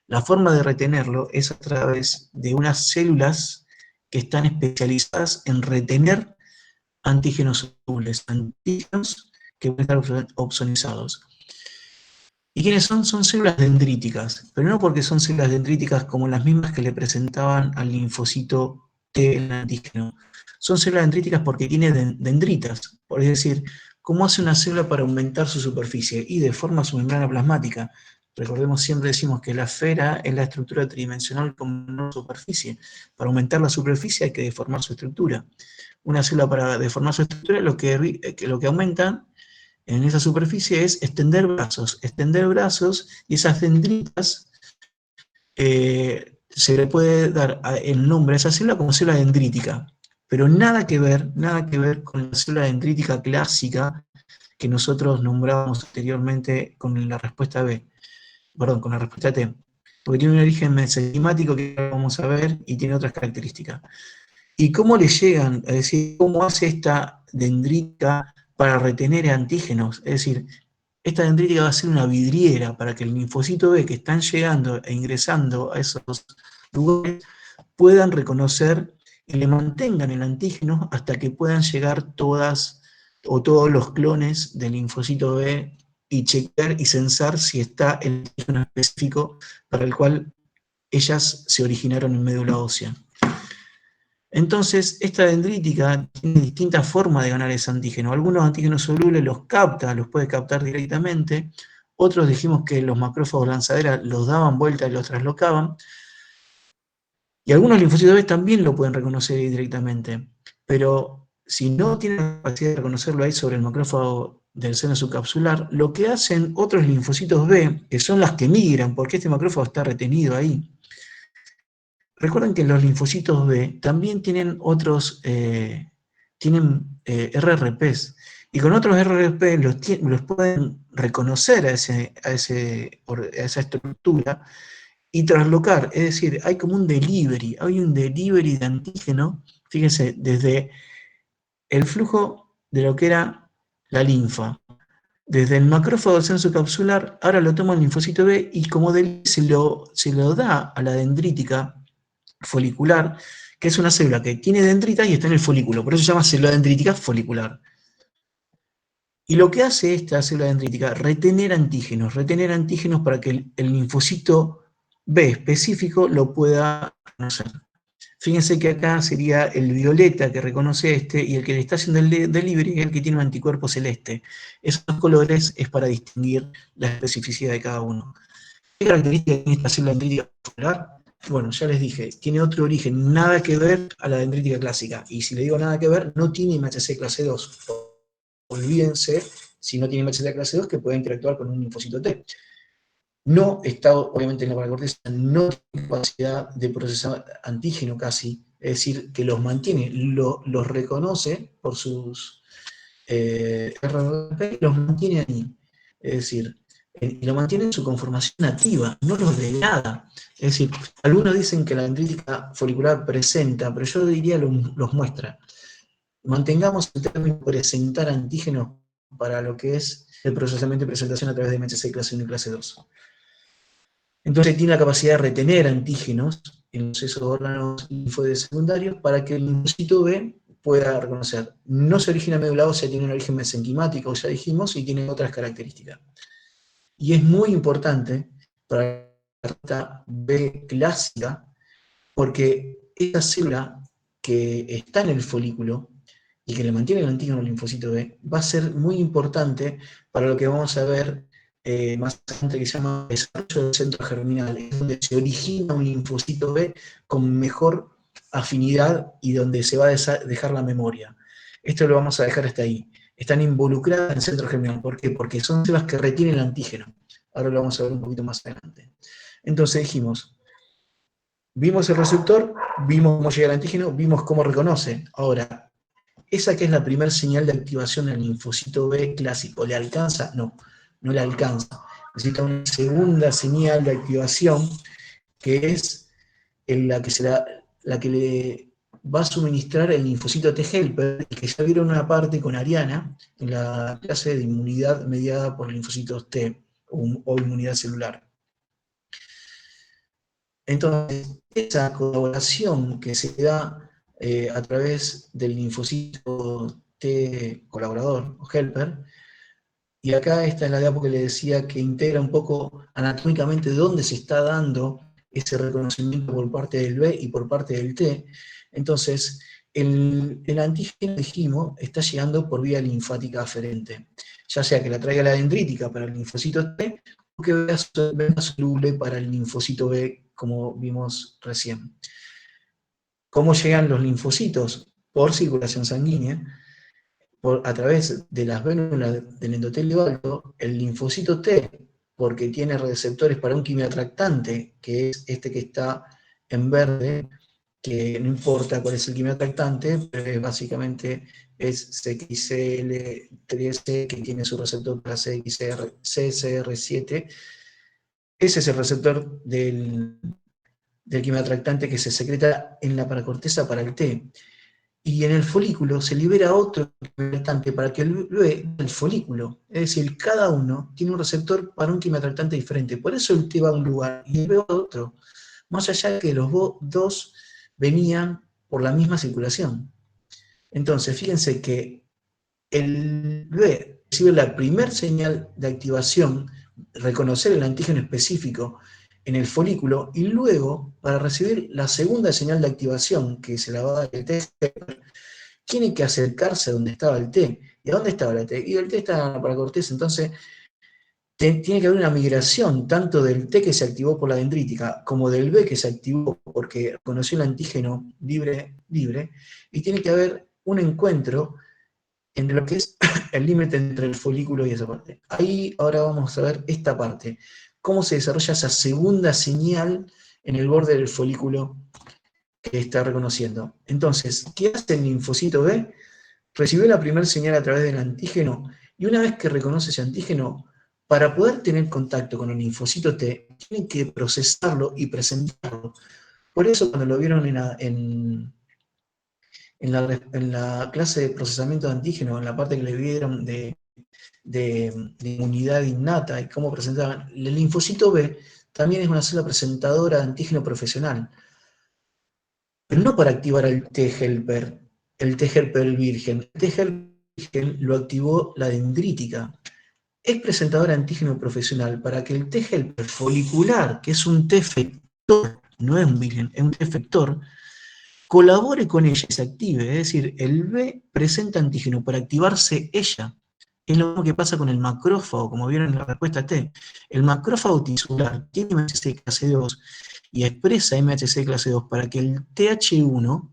La forma de retenerlo es a través de unas células que están especializadas en retener antígenos solubles, antígenos que pueden estar opsonizados. ¿Y quiénes son? Son células dendríticas, pero no porque son células dendríticas como las mismas que le presentaban al linfocito T el antígeno. Son células dendríticas porque tiene dendritas, es decir, ¿cómo hace una célula para aumentar su superficie? Y deforma su membrana plasmática. Recordemos, siempre decimos que la esfera es la estructura tridimensional con una superficie. Para aumentar la superficie hay que deformar su estructura. Una célula para deformar su estructura lo que aumenta en esa superficie es extender brazos y esas dendritas se le puede dar el nombre a esa célula como célula dendrítica, pero nada que ver con la célula dendrítica clásica que nosotros nombrábamos anteriormente con la respuesta B, perdón, con la respuesta T, porque tiene un origen mesenquimático que vamos a ver y tiene otras características. ¿Y cómo le llegan? Es decir, ¿cómo hace esta dendrítica para retener antígenos? Es decir, esta dendrítica va a ser una vidriera para que el linfocito B que están llegando e ingresando a esos lugares puedan reconocer y le mantengan el antígeno hasta que puedan llegar todas o todos los clones del linfocito B y chequear y censar si está el antígeno específico para el cual ellas se originaron en médula ósea. Entonces, esta dendrítica tiene distintas formas de ganar ese antígeno. Algunos antígenos solubles los capta, los puede captar directamente. Otros dijimos que los macrófagos lanzadera los daban vuelta y los traslocaban. Y algunos linfocitos B también lo pueden reconocer directamente. Pero si no tienen la capacidad de reconocerlo ahí sobre el macrófago del seno subcapsular, lo que hacen otros linfocitos B, que son las que migran, porque este macrófago está retenido ahí. Recuerden que los linfocitos B también tienen otros, RRPs, y con otros RRP los pueden reconocer a esa estructura y traslocar, es decir, hay como un delivery, hay un delivery de antígeno, fíjense, desde el flujo de lo que era la linfa, desde el macrófago del seno capsular, ahora lo toma el linfocito B y como se lo da a la dendrítica folicular, que es una célula que tiene dendrita y está en el folículo, por eso se llama célula dendrítica folicular. Y lo que hace esta célula dendrítica, retener antígenos para que el linfocito B específico lo pueda reconocer. Fíjense que acá sería el violeta que reconoce este, y el que le está haciendo el delivery es el que tiene un anticuerpo celeste. Esos colores es para distinguir la especificidad de cada uno. ¿Qué característica tiene esta célula dendrítica folicular? Bueno, ya les dije, tiene otro origen, nada que ver a la dendrítica clásica. Y si le digo nada que ver, no tiene MHC clase 2. Olvídense, si no tiene MHC clase 2, que puede interactuar con un linfocito T. No está, obviamente, en la paracorteza, no tiene capacidad de procesar antígeno casi, es decir, que los mantiene, los reconoce por sus RNP, los mantiene ahí. Es decir, y lo mantiene en su conformación nativa, no los degrada. Es decir, algunos dicen que la dendrítica folicular presenta, pero yo diría los muestra. Mantengamos el término presentar antígenos para lo que es el procesamiento y presentación a través de MHC clase 1 y clase 2. Entonces tiene la capacidad de retener antígenos en esos órganos linfoides secundarios para que el linfocito B pueda reconocer. No se origina en médula ósea, tiene un origen mesenquimático, ya dijimos, y tiene otras características. Y es muy importante para la B clásica, porque esa célula que está en el folículo y que le mantiene el antígeno al linfocito B, va a ser muy importante para lo que vamos a ver más adelante, que se llama desarrollo del centro germinal, es donde se origina un linfocito B con mejor afinidad y donde se va a dejar la memoria. Esto lo vamos a dejar hasta ahí. Están involucradas en el centro germinal. ¿Por qué? Porque son células que retienen el antígeno. Ahora lo vamos a ver un poquito más adelante. Entonces dijimos, vimos el receptor, vimos cómo llega el antígeno, vimos cómo reconoce. Ahora, ¿esa que es la primera señal de activación del linfocito B clásico le alcanza? No, no le alcanza. Necesita una segunda señal de activación, que es la que le va a suministrar el linfocito T helper, que ya vieron una parte con Ariana en la clase de inmunidad mediada por linfocitos T o inmunidad celular. Entonces, esa colaboración que se da a través del linfocito T colaborador o helper, y acá esta es la diapo que le decía que integra un poco anatómicamente dónde se está dando ese reconocimiento por parte del B y por parte del T. Entonces, el antígeno, dijimos, está llegando por vía linfática aferente, ya sea que la traiga la dendrítica para el linfocito T o que venga soluble para el linfocito B, como vimos recién. ¿Cómo llegan los linfocitos? Por circulación sanguínea, a través de las vénulas del endotelio alto, el linfocito T, porque tiene receptores para un quimioatractante, que es este que está en verde, que no importa cuál es el quimioatractante, pero básicamente es CXCL13, que tiene su receptor para CCR7. Ese es el receptor del quimioatractante que se secreta en la paracorteza para el T. Y en el folículo se libera otro quimioatractante para que el folículo, es decir, cada uno tiene un receptor para un quimioatractante diferente. Por eso el T va a un lugar y el B va a otro. Más allá de que los dos venían por la misma circulación. Entonces, fíjense que el B recibe la primera señal de activación, reconocer el antígeno específico en el folículo, y luego, para recibir la segunda señal de activación, que se la va a dar el T, tiene que acercarse a donde estaba el T. ¿Y a dónde estaba el T? Y el T está en la paracorteza, entonces tiene que haber una migración tanto del T que se activó por la dendrítica como del B que se activó porque conoció el antígeno libre, y tiene que haber un encuentro entre lo que es el límite entre el folículo y esa parte. Ahí ahora vamos a ver esta parte, cómo se desarrolla esa segunda señal en el borde del folículo que está reconociendo. Entonces, ¿qué hace el linfocito B? Recibió la primera señal a través del antígeno, y una vez que reconoce ese antígeno, para poder tener contacto con el linfocito T, tiene que procesarlo y presentarlo. Por eso cuando lo vieron en la clase de procesamiento de antígeno, en la parte que le vieron de inmunidad innata y cómo presentaban, el linfocito B también es una célula presentadora de antígeno profesional, pero no para activar el T-helper, virgen. El T-helper virgen lo activó la dendrítica. Es presentadora de antígeno profesional para que el T-helper folicular, que es un T-efector, no es un virgen, es un T-efector, colabore con ella y se active. Es decir, el B presenta antígeno para activarse ella. Es lo mismo que pasa con el macrófago, como vieron en la respuesta T. El macrófago tisular tiene MHC clase 2 y expresa MHC clase 2 para que el TH1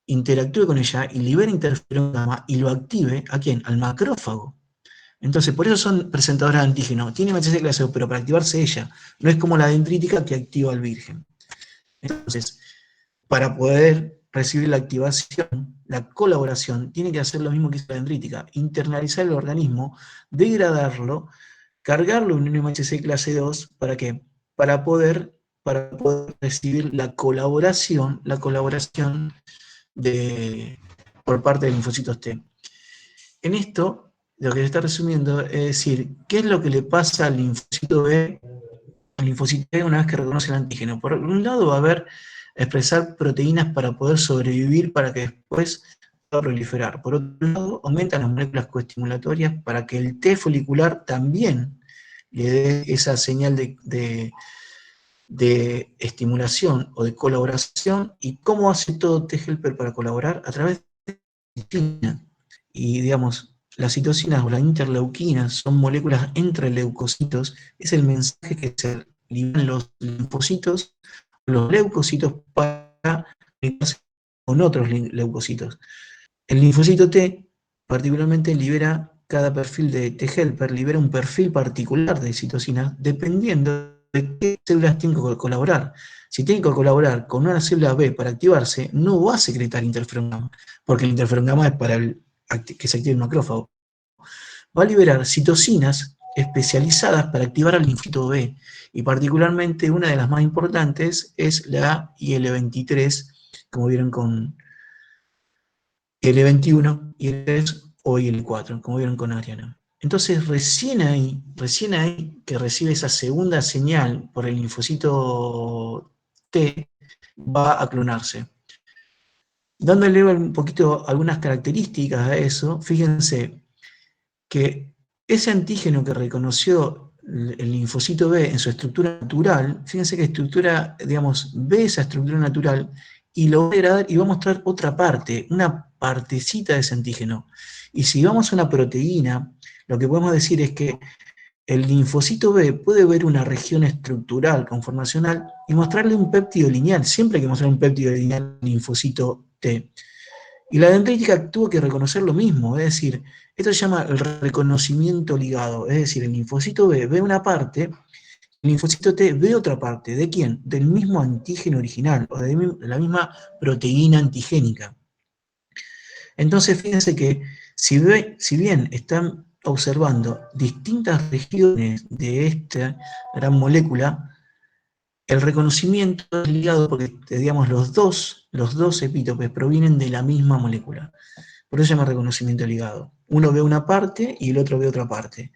interactúe con ella y libere interferón gamma y lo active, ¿a quién? Al macrófago. Entonces, por eso son presentadoras de antígeno. Tiene MHC clase 2, pero para activarse ella. No es como la dendrítica que activa al virgen. Entonces, para poder recibir la activación, la colaboración, tiene que hacer lo mismo que hizo la dendrítica, internalizar el organismo, degradarlo, cargarlo en un MHC clase 2, ¿para qué? Para poder recibir la colaboración por parte de linfocitos T. En esto, lo que se está resumiendo es decir, ¿qué es lo que le pasa al linfocito B? Al linfocito B una vez que reconoce el antígeno. Por un lado va a haber expresar proteínas para poder sobrevivir para que después pueda proliferar. Por otro lado, aumentan las moléculas coestimulatorias para que el T folicular también le dé esa señal de estimulación o de colaboración. ¿Y cómo hace todo T-helper para colaborar? A través de citocina. Y digamos, las citocinas o las interleuquinas son moléculas entre leucocitos. Es el mensaje que se liberan los linfocitos, los leucocitos para conectarse con otros leucocitos. El linfocito T particularmente libera, cada perfil de T-helper libera un perfil particular de citocinas dependiendo de qué células tienen que colaborar. Si tienen que colaborar con una célula B para activarse, no va a secretar interferón gamma, porque el interferón gamma es para que se active el macrófago. Va a liberar citocinas especializadas para activar al linfocito B, y particularmente una de las más importantes es la IL-23, como vieron con IL-21, IL-3 o IL-4, como vieron con Ariana. Entonces, recién ahí que recibe esa segunda señal por el linfocito T, va a clonarse. Dándole un poquito algunas características a eso, fíjense que ese antígeno que reconoció el linfocito B en su estructura natural, fíjense que estructura, digamos, ve esa estructura natural y lo va a degradar y va a mostrar otra parte, una partecita de ese antígeno. Y si vamos a una proteína, lo que podemos decir es que el linfocito B puede ver una región estructural conformacional y mostrarle un péptido lineal. Siempre hay que mostrar un péptido lineal al linfocito T. Y la dendrítica tuvo que reconocer lo mismo, es decir, esto se llama el reconocimiento ligado, es decir, el linfocito B ve una parte, el linfocito T ve otra parte. ¿De quién? Del mismo antígeno original, o de la misma proteína antigénica. Entonces, fíjense que si bien están observando distintas regiones de esta gran molécula, el reconocimiento es ligado porque, digamos, los dos epítopes provienen de la misma molécula. Por eso se llama reconocimiento ligado. Uno ve una parte y el otro ve otra parte.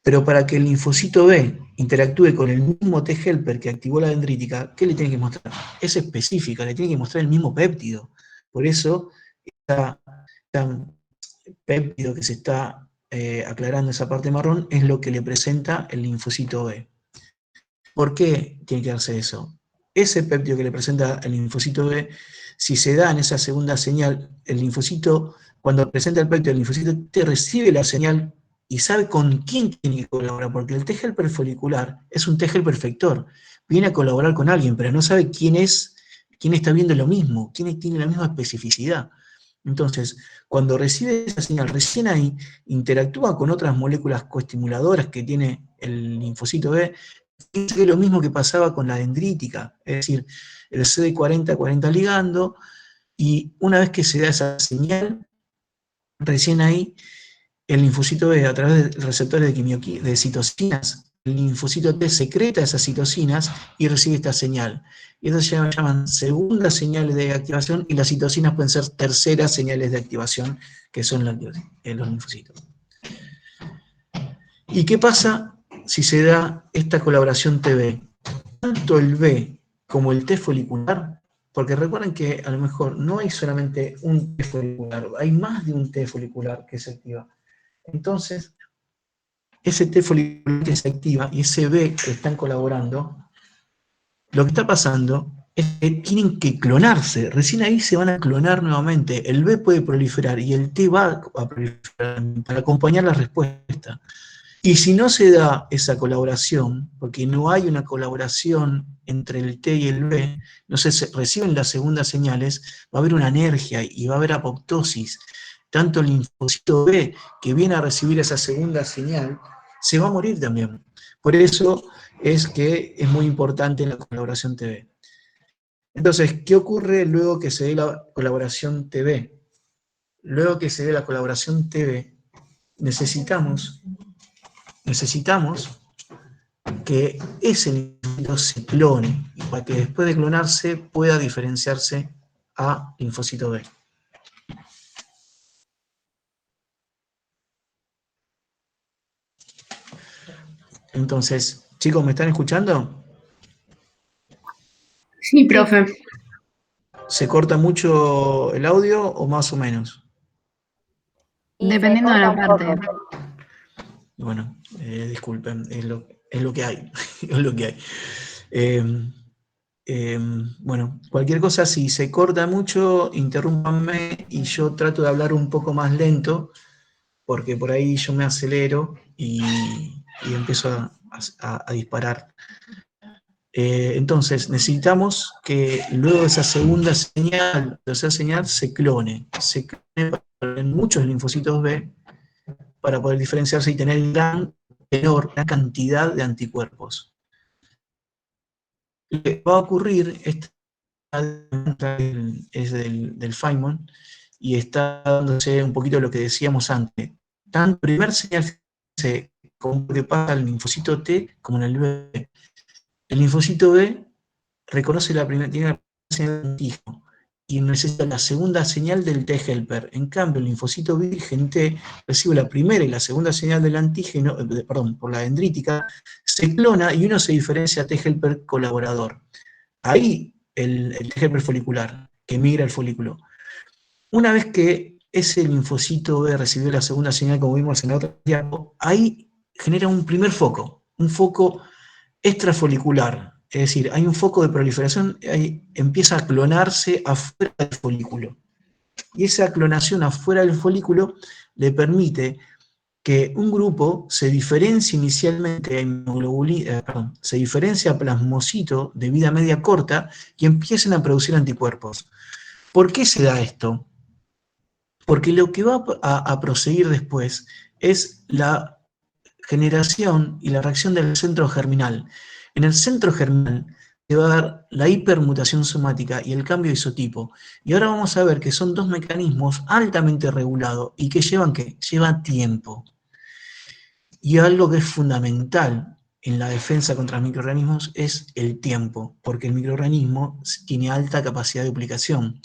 Pero para que el linfocito B interactúe con el mismo T-helper que activó la dendrítica, ¿qué le tiene que mostrar? Es específica, le tiene que mostrar el mismo péptido. Por eso, este péptido que se está aclarando esa parte marrón, es lo que le presenta el linfocito B. ¿Por qué tiene que darse eso? Ese péptido que le presenta el linfocito B, si se da en esa segunda señal, el linfocito, cuando presenta el péptido, el linfocito T recibe la señal y sabe con quién tiene que colaborar, porque el T helper folicular es un T helper efector, viene a colaborar con alguien, pero no sabe quién es, quién está viendo lo mismo, quién tiene la misma especificidad. Entonces, cuando recibe esa señal, recién ahí interactúa con otras moléculas coestimuladoras que tiene el linfocito B, es lo mismo que pasaba con la dendrítica, es decir, el CD40 ligando, y una vez que se da esa señal, recién ahí el linfocito B, a través de receptores de citocinas, el linfocito T secreta esas citocinas y recibe esta señal. Y eso se llaman segundas señales de activación, y las citocinas pueden ser terceras señales de activación, que son los linfocitos. ¿Y qué pasa si se da esta colaboración TB? Tanto el B como el T folicular, porque recuerden que a lo mejor no hay solamente un T folicular, hay más de un T folicular que se activa. Entonces, ese T folicular que se activa y ese B que están colaborando, lo que está pasando es que tienen que clonarse. Recién ahí se van a clonar nuevamente. El B puede proliferar y el T va a proliferar para acompañar la respuesta. Y si no se da esa colaboración, porque no hay una colaboración entre el T y el B, no se reciben las segundas señales, va a haber una anergia y va a haber apoptosis. Tanto el linfocito B, que viene a recibir esa segunda señal, se va a morir también. Por eso es que es muy importante la colaboración TB. Entonces, ¿qué ocurre luego que se dé la colaboración TB? Luego que se dé la colaboración TB, necesitamos que ese linfocito se clone y para que después de clonarse pueda diferenciarse a linfocito B. Entonces, chicos, ¿me están escuchando? Sí, profe. ¿Se corta mucho el audio o más o menos? Dependiendo de la parte. Bueno, disculpen, es lo que hay. Es lo que hay. Eh, bueno, cualquier cosa, si se corta mucho, interrúmpanme y yo trato de hablar un poco más lento, porque por ahí yo me acelero y empiezo a disparar. Entonces, necesitamos que luego de esa segunda señal, tercera señal, se clone en muchos linfocitos B para poder diferenciarse y tener gran cantidad de anticuerpos. Lo que va a ocurrir, esta es del Feynman, y está dándose un poquito lo que decíamos antes. Tanto primer señal como que pasa al linfocito T como en el B. El linfocito B reconoce tiene la primera señal de antígeno y necesita la segunda señal del T helper. En cambio, el linfocito virgen T recibe la primera y la segunda señal del antígeno, perdón, por la dendrítica, se clona y uno se diferencia a T helper colaborador. Ahí el T helper folicular, que migra el folículo. Una vez que ese linfocito B recibió la segunda señal, como vimos en la otra diapo, ahí genera un primer foco, un foco extrafolicular. Es decir, hay un foco de proliferación, empieza a clonarse afuera del folículo. Y esa clonación afuera del folículo le permite que un grupo se diferencie inicialmente a se diferencia a plasmocito de vida media corta y empiecen a producir anticuerpos. ¿Por qué se da esto? Porque lo que va a proseguir después es la generación y la reacción del centro germinal. En el centro germinal se va a dar la hipermutación somática y el cambio de isotipo. Y ahora vamos a ver que son dos mecanismos altamente regulados y que llevan ¿qué? Lleva tiempo. Y algo que es fundamental en la defensa contra los microorganismos es el tiempo, porque el microorganismo tiene alta capacidad de duplicación.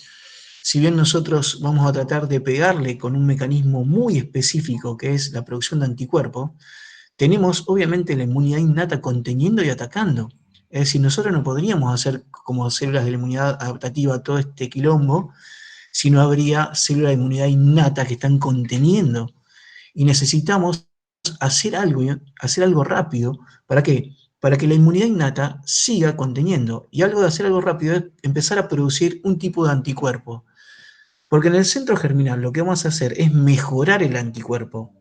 Si bien nosotros vamos a tratar de pegarle con un mecanismo muy específico que es la producción de anticuerpos, tenemos obviamente la inmunidad innata conteniendo y atacando. Es decir, nosotros no podríamos hacer como células de la inmunidad adaptativa todo este quilombo si no habría células de inmunidad innata que están conteniendo. Y necesitamos hacer algo rápido. ¿Para qué? Para que la inmunidad innata siga conteniendo. Y algo de hacer algo rápido es empezar a producir un tipo de anticuerpo. Porque en el centro germinal lo que vamos a hacer es mejorar el anticuerpo.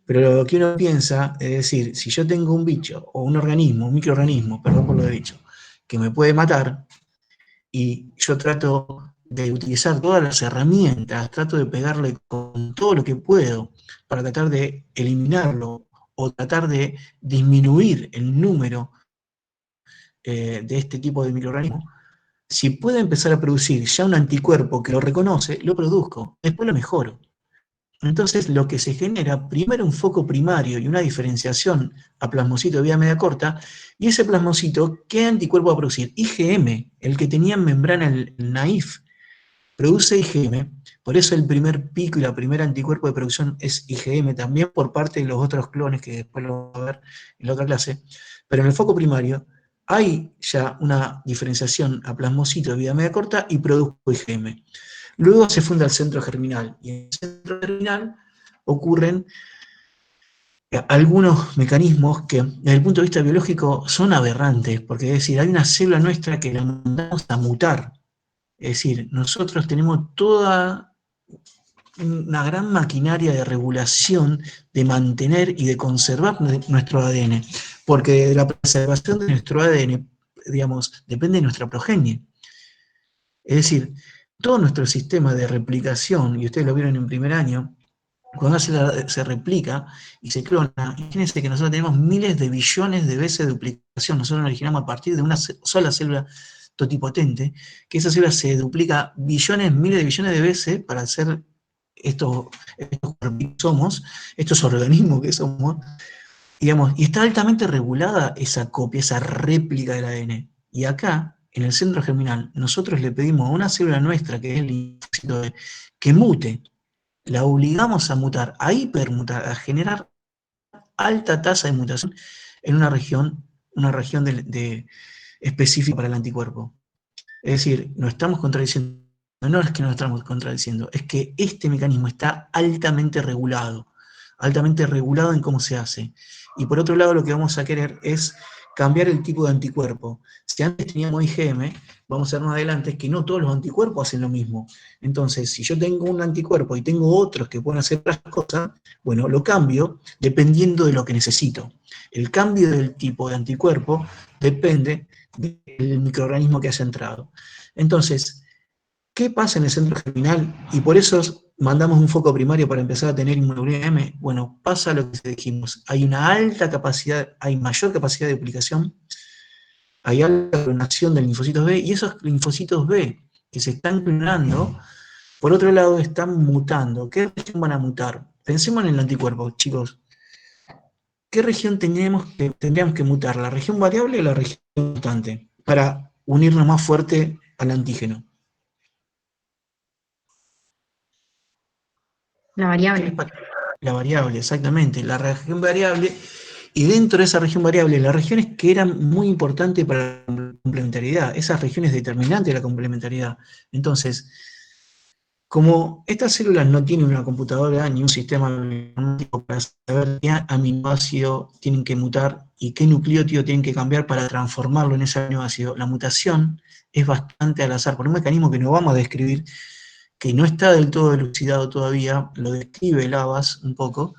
Pero lo que uno piensa, es decir, si yo tengo un bicho o un organismo, un microorganismo, perdón por lo de bicho, que me puede matar, y yo trato de utilizar todas las herramientas, trato de pegarle con todo lo que puedo para tratar de eliminarlo o tratar de disminuir el número de este tipo de microorganismos, si puedo empezar a producir ya un anticuerpo que lo reconoce, lo produzco, después lo mejoro. Entonces, lo que se genera, primero un foco primario y una diferenciación a plasmocito de vida media corta, y ese plasmocito, ¿qué anticuerpo va a producir? IgM, el que tenía en membrana el naif, produce IgM, por eso el primer pico y la primera anticuerpo de producción es IgM, también por parte de los otros clones, que después lo vamos a ver en la otra clase, pero en el foco primario hay ya una diferenciación a plasmocito de vida media corta y produzco IgM. Luego se funda el centro germinal, y en el centro germinal ocurren algunos mecanismos que desde el punto de vista biológico son aberrantes, porque es decir, hay una célula nuestra que la mandamos a mutar. Es decir, nosotros tenemos toda una gran maquinaria de regulación, de mantener y de conservar nuestro ADN, porque de la preservación de nuestro ADN, digamos, depende de nuestra progenie. Es decir, todo nuestro sistema de replicación, y ustedes lo vieron en primer año, cuando se replica y se clona, imagínense que nosotros tenemos miles de billones de veces de duplicación. Nosotros nos originamos a partir de una sola célula totipotente, que esa célula se duplica billones, miles de billones de veces para hacer estos somos, estos organismos que somos, digamos, y está altamente regulada esa copia, esa réplica del ADN. Y acá, en el centro germinal, nosotros le pedimos a una célula nuestra, que es el linfocito B, que mute. La obligamos a mutar, a hipermutar, a generar alta tasa de mutación en una región específica para el anticuerpo. Es decir, no estamos contradiciendo, no es que no estamos contradiciendo, es que este mecanismo está altamente regulado en cómo se hace. Y por otro lado, lo que vamos a querer es cambiar el tipo de anticuerpo. Si antes teníamos IgM, vamos a ver más adelante que no todos los anticuerpos hacen lo mismo. Entonces, si yo tengo un anticuerpo y tengo otros que pueden hacer otras cosas, bueno, lo cambio dependiendo de lo que necesito. El cambio del tipo de anticuerpo depende del microorganismo que haya entrado. Entonces, ¿qué pasa en el centro germinal? Y por eso mandamos un foco primario para empezar a tener inmunoglobulina M. Bueno, pasa lo que dijimos. Hay una alta capacidad, hay mayor capacidad de duplicación, hay alta clonación de linfocitos B, y esos linfocitos B que se están clonando, por otro lado, están mutando. ¿Qué región van a mutar? Pensemos en el anticuerpo, chicos. ¿Qué región tendríamos que mutar? ¿La región variable o la región mutante? Para unirnos más fuerte al antígeno. La variable. La variable, exactamente. La región variable, y dentro de esa región variable, las regiones que eran muy importantes para la complementariedad, esas regiones determinantes de la complementariedad. Entonces, como estas células no tienen una computadora ni un sistema biológico para saber qué aminoácido tienen que mutar y qué nucleótido tienen que cambiar para transformarlo en ese aminoácido, la mutación es bastante al azar, por un mecanismo que no vamos a describir, que no está del todo elucidado todavía, lo describe Lavas un poco,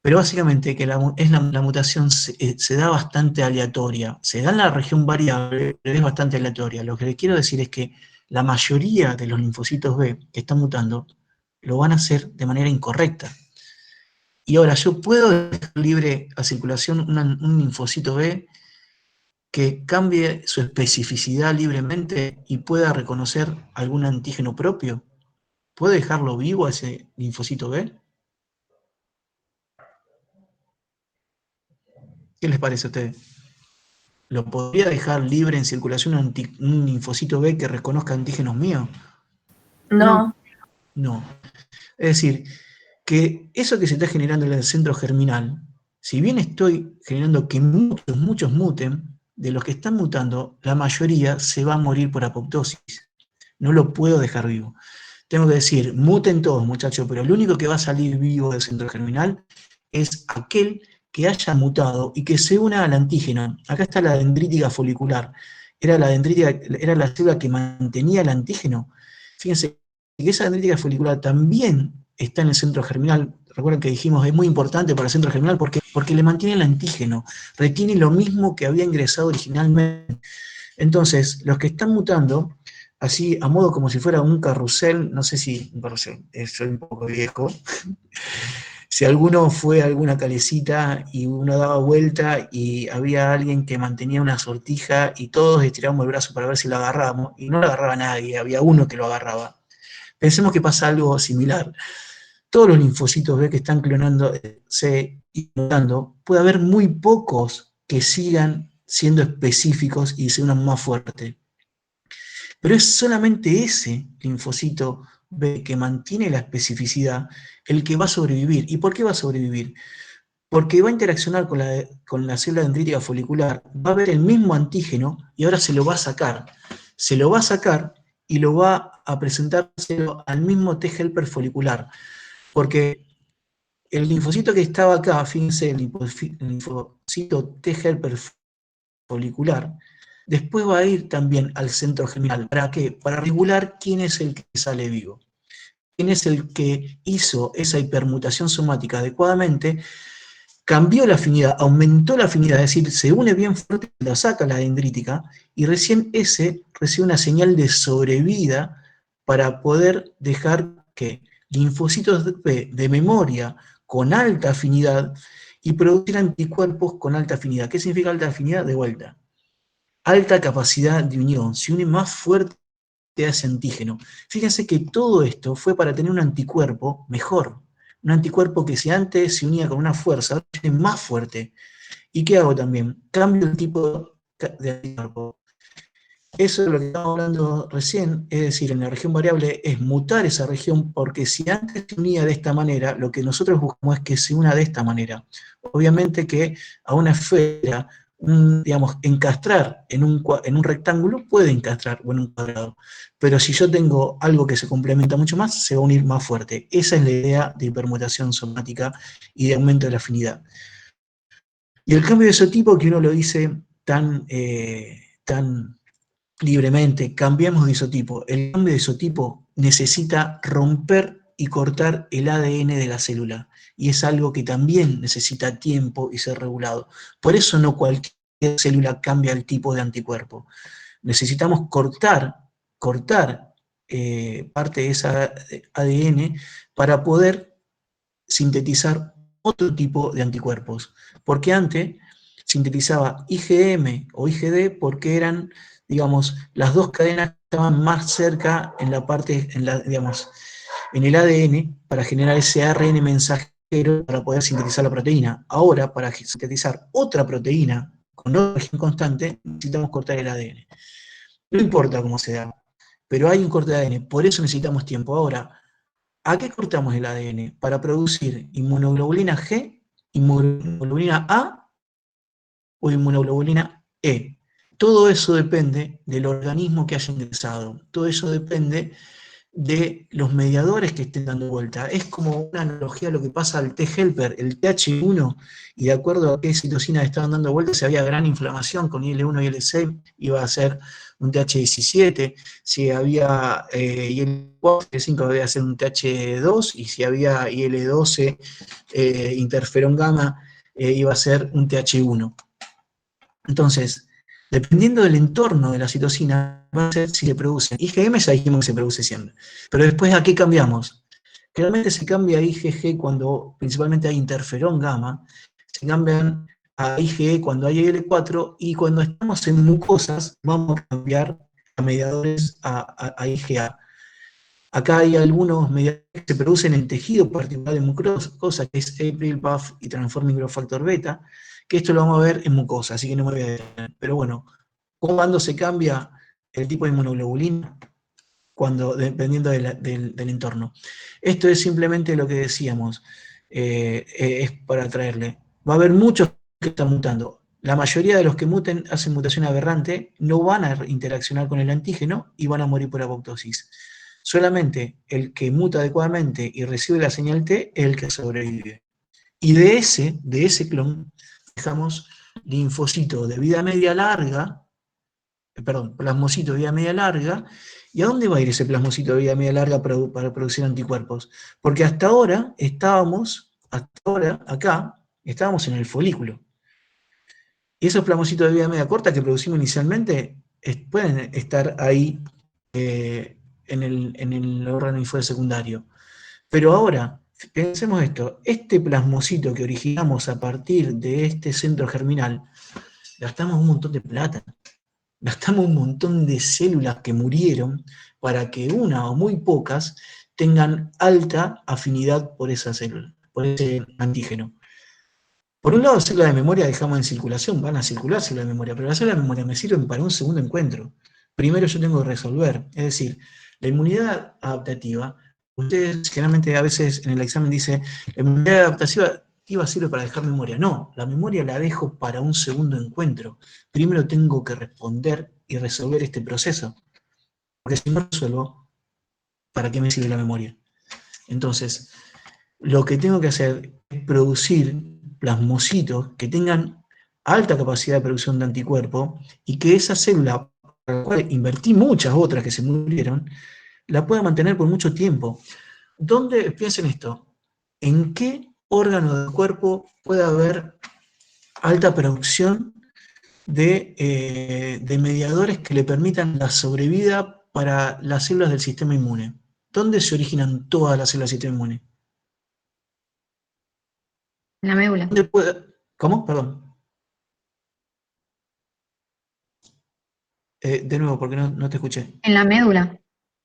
pero básicamente que la mutación se da bastante aleatoria, se da en la región variable, pero es bastante aleatoria. Lo que le quiero decir es que la mayoría de los linfocitos B que están mutando lo van a hacer de manera incorrecta. Y ahora yo puedo dejar libre a circulación un linfocito B que cambie su especificidad libremente y pueda reconocer algún antígeno propio. ¿Puedo dejarlo vivo a ese linfocito B? ¿Qué les parece a ustedes? ¿Lo podría dejar libre en circulación un linfocito B que reconozca antígenos míos? No, No. no. Es decir, que eso que se está generando en el centro germinal, si bien estoy generando que muchos muten, de los que están mutando, la mayoría se va a morir por apoptosis. No lo puedo dejar vivo. tengo que decir, muten todos, muchachos, pero el único que va a salir vivo del centro germinal es aquel que haya mutado y que se una al antígeno. Acá está la dendrítica folicular. Era la dendrítica, era la célula que mantenía el antígeno. Fíjense que esa dendrítica folicular también está en el centro germinal. Recuerden que dijimos, es muy importante para el centro germinal porque le mantiene el antígeno, retiene lo mismo que había ingresado originalmente. Entonces, los que están mutando, así a modo como si fuera un carrusel, no sé si un carrusel, soy un poco viejo, si alguno fue a alguna calecita y uno daba vuelta y había alguien que mantenía una sortija y todos estirábamos el brazo para ver si lo agarrábamos, y no lo agarraba nadie, había uno que lo agarraba. Pensemos que pasa algo similar. Todos los linfocitos B que están clonándose y mutando, puede haber muy pocos que sigan siendo específicos y se unan más fuerte. Pero es solamente ese linfocito B que mantiene la especificidad el que va a sobrevivir. ¿Y por qué va a sobrevivir? Porque va a interaccionar con la célula dendrítica folicular, va a ver el mismo antígeno y ahora se lo va a sacar. Se lo va a sacar y lo va a presentárselo al mismo T helper folicular. Porque el linfocito que estaba acá, fíjense, el linfocito T helper folicular, después va a ir también al centro germinal. ¿Para qué? Para regular quién es el que sale vivo. Quién es el que hizo esa hipermutación somática adecuadamente, cambió la afinidad, aumentó la afinidad, es decir, se une bien fuerte, la saca la dendrítica, y recién ese recibe una señal de sobrevida para poder dejar que linfocitos de memoria con alta afinidad y producir anticuerpos con alta afinidad. ¿Qué significa alta afinidad? De vuelta. Alta capacidad de unión, se une más fuerte a ese antígeno. Fíjense que todo esto fue para tener un anticuerpo mejor, un anticuerpo que si antes se unía con una fuerza, ahora es más fuerte. ¿Y qué hago también? Cambio el tipo de anticuerpo. Eso es lo que estamos hablando recién, es decir, en la región variable es mutar esa región, porque si antes se unía de esta manera, lo que nosotros buscamos es que se una de esta manera. Obviamente que a una esfera, digamos, encastrar en un rectángulo puede encastrar o en un cuadrado, pero si yo tengo algo que se complementa mucho más, se va a unir más fuerte. Esa es la idea de hipermutación somática y de aumento de la afinidad. Y el cambio de isotipo, que uno lo dice tan libremente, cambiamos de isotipo. El cambio de isotipo necesita romper y cortar el ADN de la célula. Y es algo que también necesita tiempo y ser regulado. Por eso no cualquier célula cambia el tipo de anticuerpo. Necesitamos cortar parte de esa ADN para poder sintetizar otro tipo de anticuerpos. Porque antes sintetizaba IgM o IgD porque eran, digamos, las dos cadenas que estaban más cerca en la parte, digamos, en el ADN para generar ese ARN mensajero para poder sintetizar la proteína. Ahora, para sintetizar otra proteína con otra región constante, necesitamos cortar el ADN. No importa cómo se da, pero hay un corte de ADN, por eso necesitamos tiempo. Ahora, ¿a qué cortamos el ADN? Para producir inmunoglobulina G, inmunoglobulina A o inmunoglobulina E. Todo eso depende del organismo que haya ingresado. Todo eso depende de los mediadores que estén dando vuelta. Es como una analogía a lo que pasa al T-helper, el TH1, y de acuerdo a qué citocinas estaban dando vuelta, si había gran inflamación con IL-1 y IL-6, iba a ser un TH17, si había IL-4, IL-5 iba a ser un TH2, y si había IL-12, interferón gamma, iba a ser un TH1. Entonces, dependiendo del entorno de la citocina, va a ser si se producen. IgM ya dijimos que se produce siempre. Pero después, ¿a qué cambiamos? Generalmente se cambia a IgG cuando principalmente hay interferón gamma, se cambian a IgE cuando hay IL-4 y cuando estamos en mucosas vamos a cambiar a mediadores a IgA. Acá hay algunos mediadores que se producen en tejido particular de mucosa, que es April, BAF y Transforming Growth Factor Beta, que esto lo vamos a ver en mucosa, así que no me voy a detener. Pero bueno, ¿cuándo se cambia el tipo de inmunoglobulina? Dependiendo del entorno. Esto es simplemente lo que decíamos, es para traerle. Va a haber muchos que están mutando. La mayoría de los que muten hacen mutación aberrante, no van a interaccionar con el antígeno y van a morir por apoptosis. Solamente el que muta adecuadamente y recibe la señal T es el que sobrevive. Y de ese clon, dejamos linfocito de vida media larga, perdón, plasmocito de vida media larga. ¿Y a dónde va a ir ese plasmocito de vida media larga para producir anticuerpos? Porque hasta ahora, acá, estábamos en el folículo. Y esos plasmocitos de vida media corta que producimos inicialmente pueden estar ahí en el órgano linfoide secundario. Pero ahora, pensemos esto, este plasmocito que originamos a partir de este centro germinal, gastamos un montón de plata, gastamos un montón de células que murieron para que una o muy pocas tengan alta afinidad por esa célula, por ese antígeno. Por un lado, células de memoria dejamos en circulación, van a circular células de memoria, pero las células de memoria me sirven para un segundo encuentro. Primero yo tengo que resolver, es decir, la inmunidad adaptativa, ustedes generalmente a veces en el examen dice, la inmunidad adaptativa sirve para dejar memoria. No, la memoria la dejo para un segundo encuentro. Primero tengo que responder y resolver este proceso, porque si no resuelvo, ¿para qué me sirve la memoria? Entonces, lo que tengo que hacer es producir plasmocitos que tengan alta capacidad de producción de anticuerpo y que esa célula, para la cual invertí muchas otras que se murieron, la pueda mantener por mucho tiempo. ¿Dónde, piensen esto, en qué órgano del cuerpo puede haber alta producción de mediadores que le permitan la sobrevida para las células del sistema inmune? ¿Dónde se originan todas las células del sistema inmune? En la médula. ¿Dónde puede, ¿cómo? Perdón. De nuevo, porque no te escuché. En la médula.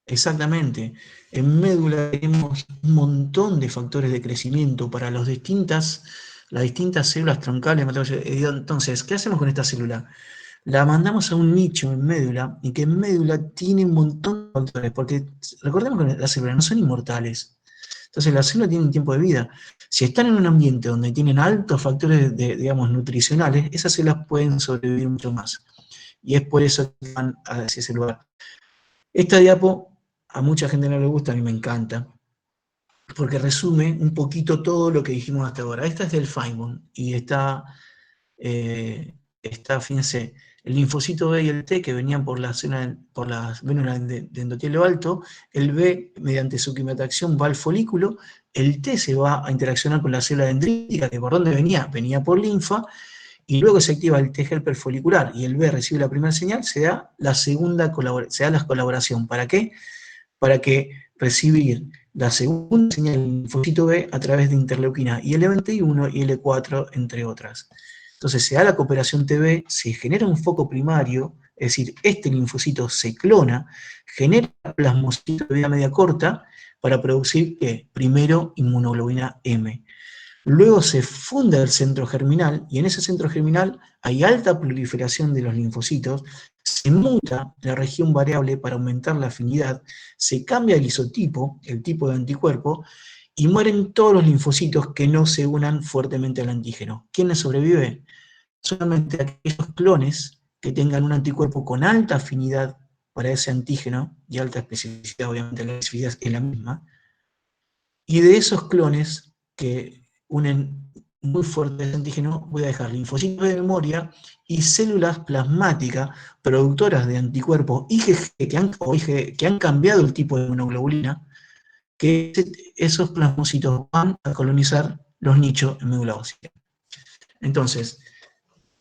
Exactamente. En médula tenemos un montón de factores de crecimiento para las distintas células troncales. Entonces, ¿qué hacemos con esta célula? La mandamos a un nicho en médula y que en médula tiene un montón de factores, porque recordemos que las células no son inmortales. Entonces, las células tienen tiempo de vida. Si están en un ambiente donde tienen altos factores, digamos, nutricionales, esas células pueden sobrevivir mucho más. Y es por eso que van hacia ese lugar. Esta diapo a mucha gente no le gusta, a mí me encanta, porque resume un poquito todo lo que dijimos hasta ahora. Esta es del Feynman y fíjense, el linfocito B y el T que venían por las vénulas de endotelio alto, el B mediante su quimiotracción va al folículo, el T se va a interaccionar con la célula dendrítica, que por dónde venía, venía por linfa, y luego se activa el T helper folicular y el B recibe la primera señal, se da la colaboración. ¿Para qué? Para que recibir la segunda señal del linfocito B a través de interleuquina IL-21 y L4, entre otras. Entonces se da la cooperación TB, se genera un foco primario, es decir, este linfocito se clona, genera plasmocito de vida media corta para producir, ¿qué? Primero inmunoglobulina M. Luego se funda el centro germinal y en ese centro germinal hay alta proliferación de los linfocitos, se muta la región variable para aumentar la afinidad, se cambia el isotipo, el tipo de anticuerpo, y mueren todos los linfocitos que no se unan fuertemente al antígeno. ¿Quién les sobrevive? Solamente aquellos clones que tengan un anticuerpo con alta afinidad para ese antígeno y alta especificidad, obviamente la especificidad es la misma, y de esos clones que unen muy fuerte ese antígeno, voy a dejar linfocitos de memoria y células plasmáticas productoras de anticuerpos IgG que han cambiado el tipo de inmunoglobulina, que esos plasmocitos van a colonizar los nichos en médula ósea. Entonces,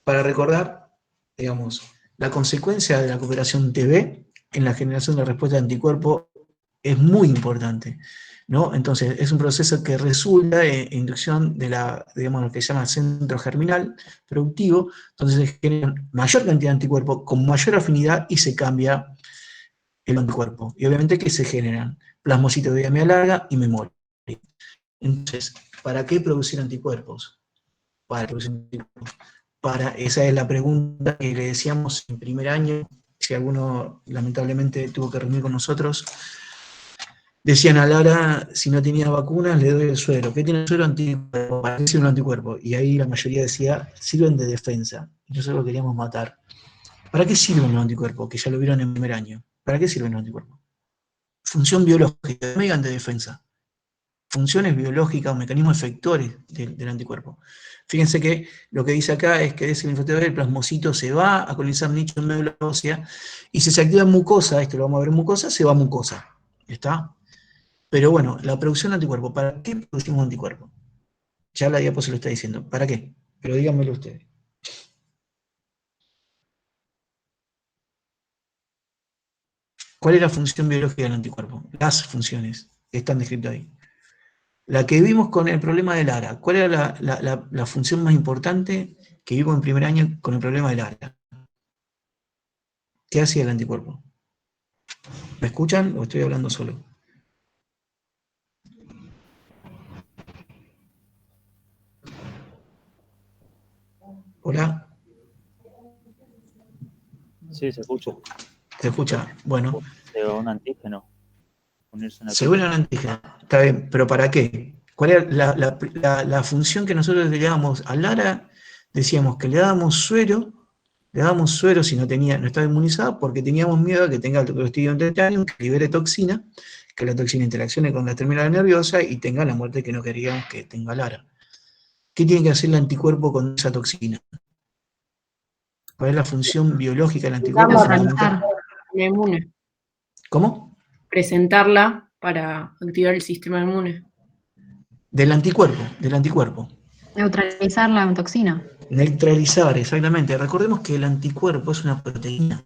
para recordar, digamos, la consecuencia de la cooperación TB en la generación de respuesta de anticuerpo es muy importante, ¿no? Entonces, es un proceso que resulta en inducción de digamos, lo que se llama centro germinal productivo, entonces se genera mayor cantidad de anticuerpo con mayor afinidad y se cambia el anticuerpo. Y obviamente que se generan plasmocitos de vida media larga y memoria. Entonces, ¿para qué producir anticuerpos? Para producir anticuerpos. Esa es la pregunta que le decíamos en primer año, si alguno lamentablemente tuvo que reunir con nosotros. Decían a Lara, si no tenía vacunas, le doy el suero. ¿Qué tiene el suero? Anticuerpo. ¿Para qué sirve un anticuerpo? Y ahí la mayoría decía, sirven de defensa. Y nosotros lo queríamos matar. ¿Para qué sirven los anticuerpos? Que ya lo vieron en primer año. ¿Para qué sirven los anticuerpos? función biológica, no digan de defensa, funciones biológicas o mecanismos efectores del anticuerpo. Fíjense que lo que dice acá es que es el linfocito B, el plasmocito se va a colonizar nicho en médula ósea, y si se activa en mucosa, esto lo vamos a ver en mucosa, se va a mucosa. ¿Está? Pero bueno, la producción de anticuerpos, ¿para qué producimos anticuerpos? Ya la diapositiva lo está diciendo. ¿Para qué? Pero díganmelo ustedes. ¿Cuál es la función biológica del anticuerpo? Las funciones que están descritas ahí. La que vimos con el problema del ARA. ¿Cuál era la función más importante que vimos en primer año con el problema del ARA? ¿Qué hacía el anticuerpo? ¿Me escuchan o estoy hablando solo? ¿Hola? Sí, se escucha. ¿Se escucha? Bueno. Un antígeno. Unirse a una Según el antígeno. Está bien, pero ¿para qué? ¿Cuál era la función que nosotros le dábamos al ARA? Decíamos que le dábamos suero si no estaba inmunizada, porque teníamos miedo a que tenga el Clostridium tetanium, que libere toxina, que la toxina interaccione con la terminal nerviosa y tenga la muerte que no queríamos que tenga Lara. ¿Qué tiene que hacer el anticuerpo con esa toxina? ¿Cuál es la función biológica del anticuerpo fundamental? Inmune. ¿Cómo? Presentarla para activar el sistema inmune. Del anticuerpo. Neutralizar la toxina. Neutralizar, exactamente. Recordemos que el anticuerpo es una proteína.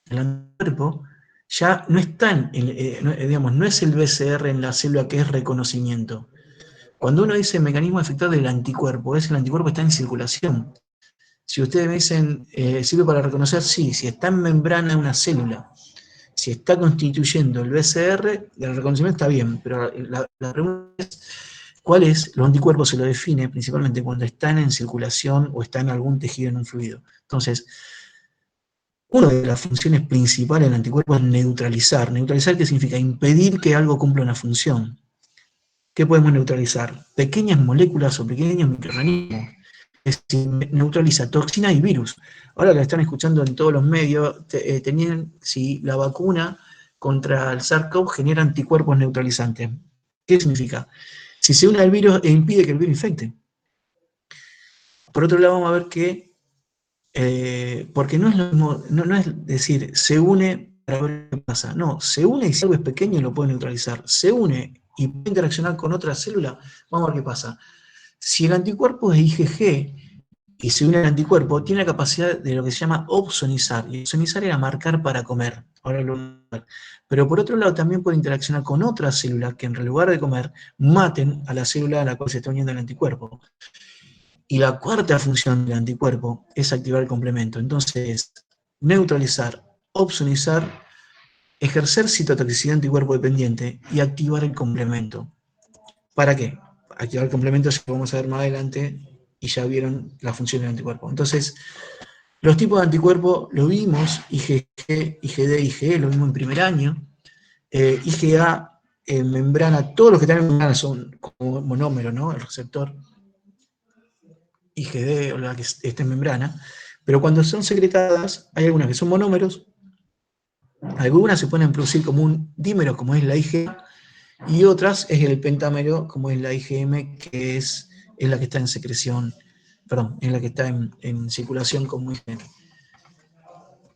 El anticuerpo ya no está no es el BCR en la célula que es reconocimiento. Cuando uno dice mecanismo efector del anticuerpo, es el anticuerpo está en circulación. Si ustedes me dicen, ¿sirve para reconocer? Sí, si está en membrana una célula, si está constituyendo el BCR, el reconocimiento está bien, pero la pregunta es, ¿cuál es? Los anticuerpos se lo define principalmente cuando están en circulación o está en algún tejido en un fluido. Entonces, una de las funciones principales del anticuerpo es neutralizar. ¿Neutralizar qué significa? Impedir que algo cumpla una función. ¿Qué podemos neutralizar? Pequeñas moléculas o pequeños microorganismos. Es decir, neutraliza toxina y virus. Ahora la están escuchando en todos los medios, si la vacuna contra el SARS-CoV genera anticuerpos neutralizantes. ¿Qué significa? Si se une al virus, impide que el virus infecte. Por otro lado, vamos a ver que porque no es lo mismo, no es decir, se une para ver qué pasa. No, se une y si algo es pequeño lo puede neutralizar. Se une y puede interaccionar con otra célula, vamos a ver qué pasa. Si el anticuerpo es IgG y se une al anticuerpo, tiene la capacidad de lo que se llama opsonizar. Y opsonizar era marcar para comer. Ahora lo vamos a ver. Pero por otro lado también puede interaccionar con otras células que en lugar de comer, maten a la célula a la cual se está uniendo el anticuerpo. Y la cuarta función del anticuerpo es activar el complemento. Entonces, neutralizar, opsonizar, ejercer citotoxicidad anticuerpo dependiente y activar el complemento. ¿Para qué? Activar el complemento ya lo vamos a ver más adelante y ya vieron la función del anticuerpo. Entonces, los tipos de anticuerpo lo vimos, IgG, IgD, IgE, lo vimos en primer año. IgA, membrana, todos los que están en membrana son como monómero, ¿no? El receptor. IgD o la que esté en membrana, pero cuando son secretadas, hay algunas que son monómeros, algunas se pueden producir como un dímero, como es la IgA, y otras es el pentámero, como es la IgM, que es la que está en secreción, perdón, es la que está en circulación como IgM.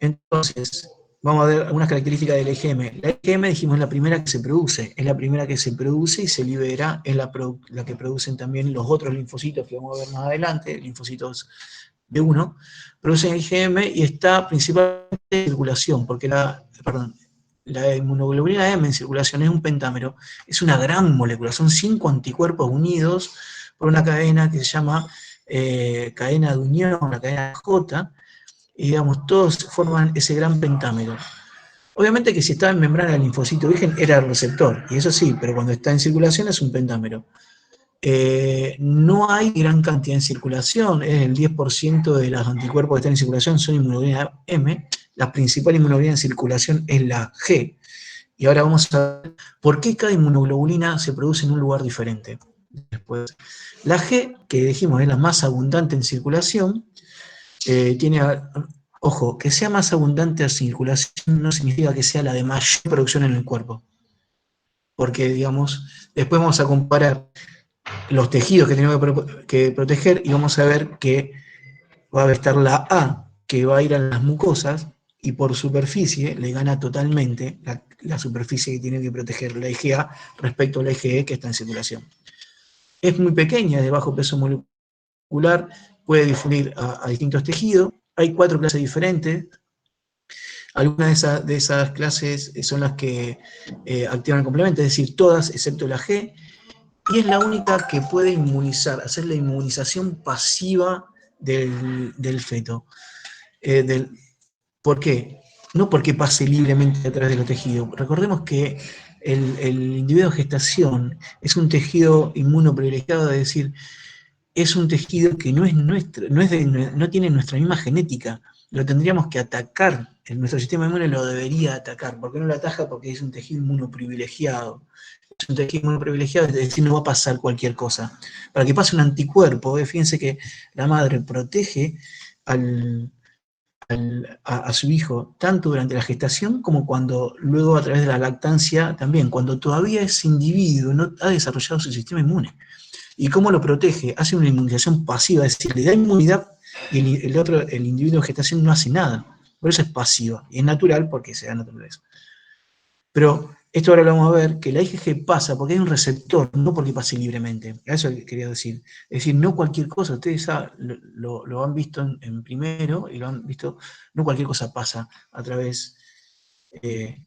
Entonces, vamos a ver algunas características de la IgM. La IgM, dijimos, es la primera que se produce, y se libera, es la que producen también los otros linfocitos que vamos a ver más adelante, linfocitos B1, producen IgM y está principalmente en circulación, porque la inmunoglobulina M en circulación es un pentámero, es una gran molécula, son 5 anticuerpos unidos por una cadena que se llama cadena de unión, la cadena J, y digamos, todos forman ese gran pentámero. Obviamente que si estaba en membrana del linfocito virgen era el receptor, y eso sí, pero cuando está en circulación es un pentámero. No hay gran cantidad en circulación, es el 10% de los anticuerpos que están en circulación son inmunoglobulina M, la principal inmunoglobulina en circulación es la G. Y ahora vamos a ver por qué cada inmunoglobulina se produce en un lugar diferente. Después, la G, que dijimos es la más abundante en circulación, tiene Ojo, que sea más abundante la circulación no significa que sea la de mayor producción en el cuerpo. Porque, digamos, después vamos a comparar los tejidos que tenemos que proteger y vamos a ver que va a estar la A, que va a ir a las mucosas, y por superficie le gana totalmente la superficie que tiene que proteger la IgA respecto a la IgE que está en circulación. Es muy pequeña, de bajo peso molecular, puede difundir a distintos tejidos. Hay 4 clases diferentes. Algunas de esas clases son las que activan el complemento, es decir, todas excepto la G, y es la única que puede inmunizar, hacer la inmunización pasiva del feto. ¿Por qué? No porque pase libremente a través de los tejidos. Recordemos que el individuo de gestación es un tejido inmunoprivilegiado, es decir, es un tejido que no es nuestro, no tiene nuestra misma genética. Lo tendríamos que atacar. Nuestro sistema inmune lo debería atacar. ¿Por qué no lo ataca? Porque es un tejido inmunoprivilegiado. Es un tejido inmunoprivilegiado, es decir, no va a pasar cualquier cosa. Para que pase un anticuerpo, fíjense que la madre protege a su hijo, tanto durante la gestación como cuando luego a través de la lactancia también, cuando todavía ese individuo no ha desarrollado su sistema inmune. ¿Y cómo lo protege? Hace una inmunización pasiva, es decir, le da inmunidad y el individuo de gestación no hace nada. Por eso es pasiva. Y es natural porque se da naturaleza. Pero esto ahora lo vamos a ver, que la IgG pasa porque hay un receptor, no porque pase libremente. Eso quería decir. Es decir, no cualquier cosa, ustedes lo han visto en primero y lo han visto, no cualquier cosa pasa a través de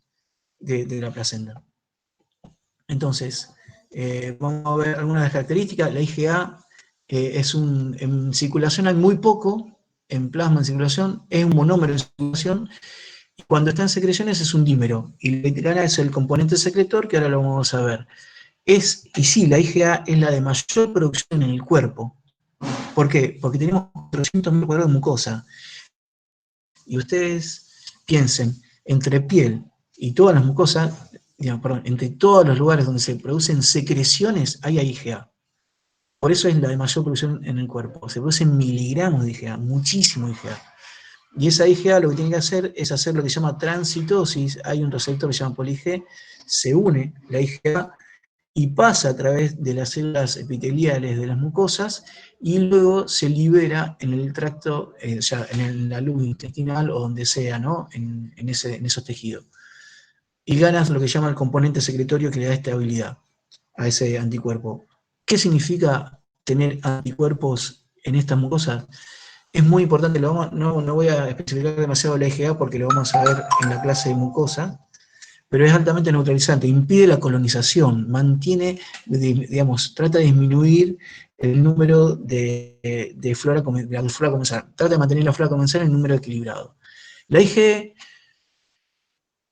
la placenta. Entonces, vamos a ver algunas de las características. La IgA en circulación hay muy poco, en plasma en circulación, es un monómero en circulación, y cuando está en secreciones es un dímero, y lo que gana es el componente secretor, que ahora lo vamos a ver. Y sí, la IgA es la de mayor producción en el cuerpo. ¿Por qué? Porque tenemos 400 metros cuadrados de mucosa. Y ustedes piensen, entre piel y todas las mucosas, entre todos los lugares donde se producen secreciones hay IgA. Por eso es la de mayor producción en el cuerpo. Se producen miligramos de IgA, muchísimo IgA. Y esa IgA lo que tiene que hacer es hacer lo que se llama transcitosis. Hay un receptor que se llama poli-G, se une la IgA y pasa a través de las células epiteliales de las mucosas y luego se libera en el tracto, o sea, en la luz intestinal o donde sea, ¿no? en esos tejidos. Y ganas lo que llama el componente secretorio que le da estabilidad a ese anticuerpo. ¿Qué significa tener anticuerpos en estas mucosas? Es muy importante, no voy a especificar demasiado la IgA porque lo vamos a ver en la clase de mucosa, pero es altamente neutralizante, impide la colonización, mantiene, digamos, trata de disminuir el número de la flora comensal, trata de mantener la flora comensal en número equilibrado. La IgE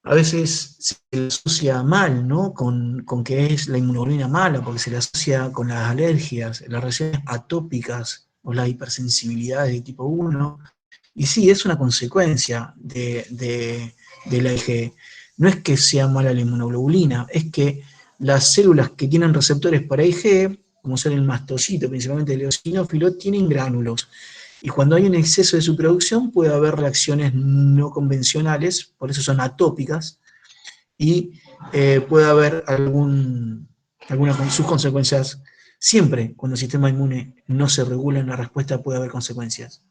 a veces se le asocia mal, ¿no? Con que es la inmunoglobulina mala, porque se le asocia con las alergias, las reacciones atópicas o las hipersensibilidades de tipo 1. Y sí, es una consecuencia de la IgE. No es que sea mala la inmunoglobulina, es que las células que tienen receptores para IgE, como son el mastocito, principalmente el eosinófilo, tienen gránulos. Y cuando hay un exceso de su producción puede haber reacciones no convencionales, por eso son atópicas, y puede haber sus consecuencias. Siempre cuando el sistema inmune no se regula en la respuesta puede haber consecuencias.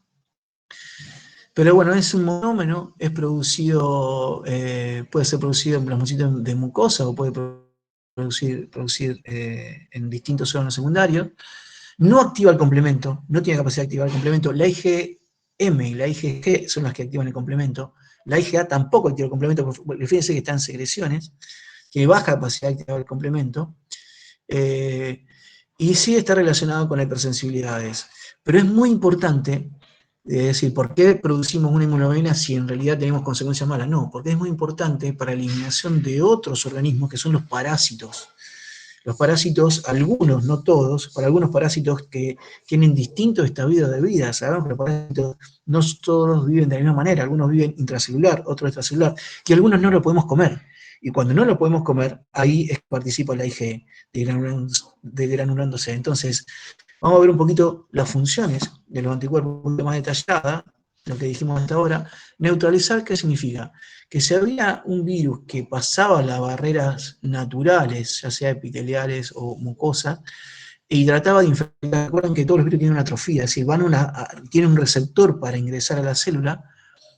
Pero bueno, es un monómero, es producido, puede ser producido en plasmocitos de mucosa o puede producir en distintos órganos secundarios. No activa el complemento, no tiene capacidad de activar el complemento. La IgM y la IgG son las que activan el complemento. La IgA tampoco activa el complemento, porque fíjense que está en secreciones, tiene baja capacidad de activar el complemento. Y sí está relacionado con hipersensibilidades. Pero es muy importante, es decir, ¿por qué producimos una inmunoglobulina si en realidad tenemos consecuencias malas? No, porque es muy importante para la eliminación de otros organismos que son los parásitos. Los parásitos, algunos, no todos, para algunos parásitos que tienen distintos estadios de vida, sabemos que los parásitos no todos viven de la misma manera, algunos viven intracelular, otros extracelular, y algunos no lo podemos comer. Y cuando no lo podemos comer, ahí participa la IgE, degranulándose. Entonces, vamos a ver un poquito las funciones de los anticuerpos un poquito más detalladas. lo que dijimos hasta ahora. Neutralizar, ¿qué significa? Que si había un virus que pasaba las barreras naturales, ya sea epiteliales o mucosas, y trataba de infectar. Recuerden que todos los virus tienen una atrofía, es decir, tienen un receptor para ingresar a la célula.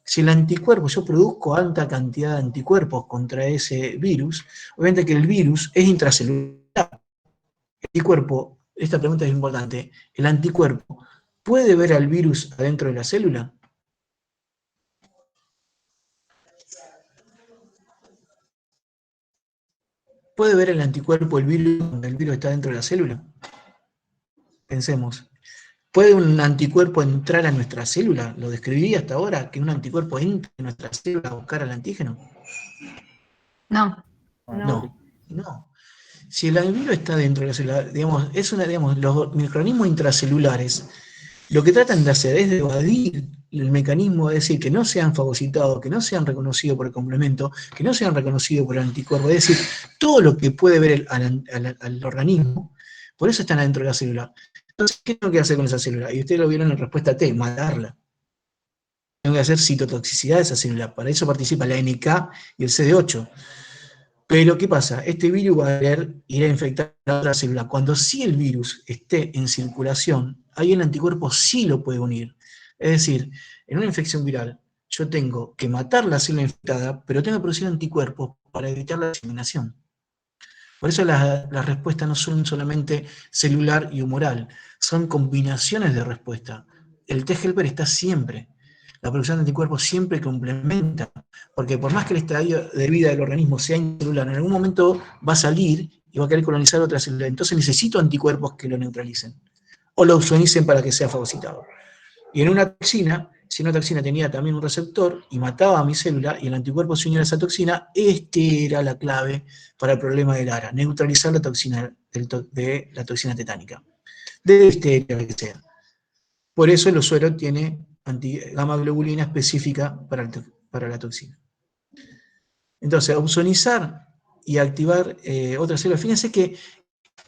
Si el anticuerpo, yo produzco alta cantidad de anticuerpos contra ese virus, obviamente que el virus es intracelular. El anticuerpo, esta pregunta es importante, ¿el anticuerpo puede ver al virus adentro de la célula? ¿Puede ver el anticuerpo el virus cuando el virus está dentro de la célula? Pensemos. ¿Puede un anticuerpo entrar a nuestra célula? ¿Lo describiría hasta ahora? ¿Que un anticuerpo entre en nuestra célula a buscar al antígeno? No. No, no. Si el virus está dentro de la célula, digamos, los microorganismos intracelulares lo que tratan de hacer es de evadir el mecanismo, es decir, que no sean fagocitados, que no sean reconocidos por el complemento, que no sean reconocidos por el anticuerpo, es decir, todo lo que puede ver al organismo, por eso están adentro de la célula. Entonces, ¿qué tengo que hacer con esa célula? Y ustedes lo vieron en respuesta T, matarla. Tengo que hacer citotoxicidad de esa célula, para eso participa la NK y el CD8. Pero, ¿qué pasa? Este virus va a ir a infectar a otra célula. Cuando sí el virus esté en circulación, ahí el anticuerpo sí lo puede unir. Es decir, en una infección viral, yo tengo que matar la célula infectada, pero tengo que producir anticuerpos para evitar la diseminación. Por eso las respuestas no son solamente celular y humoral, son combinaciones de respuesta. El T-helper está siempre. La producción de anticuerpos siempre complementa, porque por más que el estadio de vida del organismo sea incelular, en algún momento va a salir y va a querer colonizar otra célula. Entonces necesito anticuerpos que lo neutralicen, o lo auxonicen para que sea fagocitado. Y en una toxina, si una toxina tenía también un receptor y mataba a mi célula y el anticuerpo se unía a esa toxina, era la clave para el problema del ARA, neutralizar la toxina de la toxina tetánica, de Listeria que sea. Por eso el suero tiene gamma globulina específica para la toxina. Entonces, opsonizar y activar otras células. Fíjense que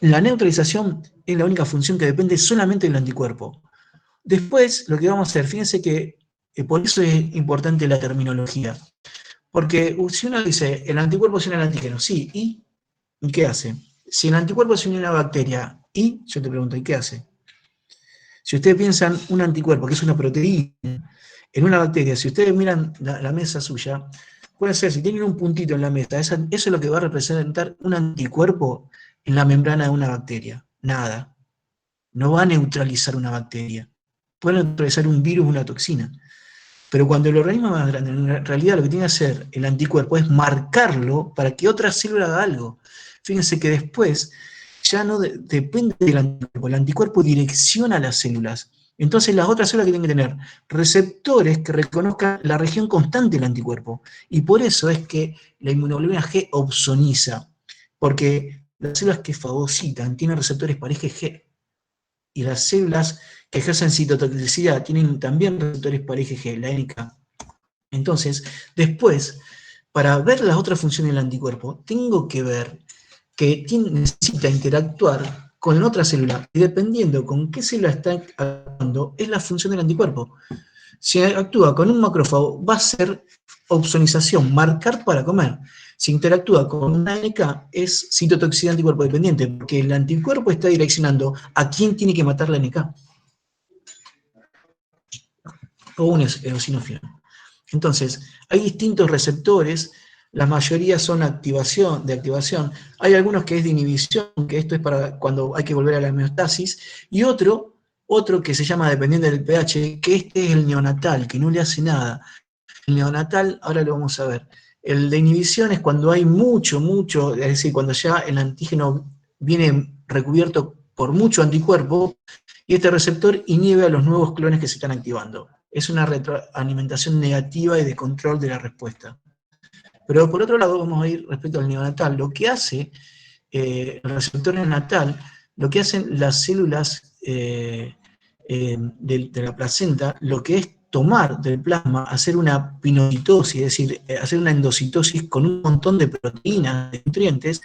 la neutralización es la única función que depende solamente del anticuerpo. Después, lo que vamos a hacer, fíjense que por eso es importante la terminología. Porque si uno dice, el anticuerpo se une al antígeno, sí, ¿y qué hace? Si el anticuerpo se une a una bacteria, ¿y? Yo te pregunto, ¿y qué hace? Si ustedes piensan un anticuerpo, que es una proteína, en una bacteria, si ustedes miran la mesa suya, puede ser, si tienen un puntito en la mesa, eso es lo que va a representar un anticuerpo en la membrana de una bacteria. Nada. No va a neutralizar una bacteria. Puede neutralizar un virus o una toxina. Pero cuando el organismo es más grande, en realidad lo que tiene que hacer el anticuerpo es marcarlo para que otra célula haga algo. Fíjense que después ya no depende del anticuerpo, el anticuerpo direcciona las células. Entonces las otras células que tienen que tener receptores que reconozcan la región constante del anticuerpo. Y por eso es que la inmunoglobulina G opsoniza, porque las células que fagocitan tienen receptores para eje G. Y las células que ejercen citotoxicidad tienen también receptores para IgG, la NK. Entonces, después, para ver las otras funciones del anticuerpo, tengo que ver que necesita interactuar con otra célula, y dependiendo con qué célula está actuando, es la función del anticuerpo. Si actúa con un macrófago, va a ser opsonización, marcar para comer. Si interactúa con una NK, es citotoxicidad anticuerpo dependiente, porque el anticuerpo está direccionando a quién tiene que matar la NK. O un eosinófilo. Entonces, hay distintos receptores, la mayoría son de activación, hay algunos que es de inhibición, que esto es para cuando hay que volver a la homeostasis, y otro que se llama dependiente del pH, que este es el neonatal, que no le hace nada. El neonatal, ahora lo vamos a ver. El de inhibición es cuando hay mucho, es decir, cuando ya el antígeno viene recubierto por mucho anticuerpo, y este receptor inhibe a los nuevos clones que se están activando. Es una retroalimentación negativa y de control de la respuesta. Pero por otro lado, vamos a ir respecto al neonatal. Lo que hace el receptor neonatal, lo que hacen las células de la placenta, lo que es tomar del plasma, hacer una pinocitosis, es decir, hacer una endocitosis con un montón de proteínas, de nutrientes,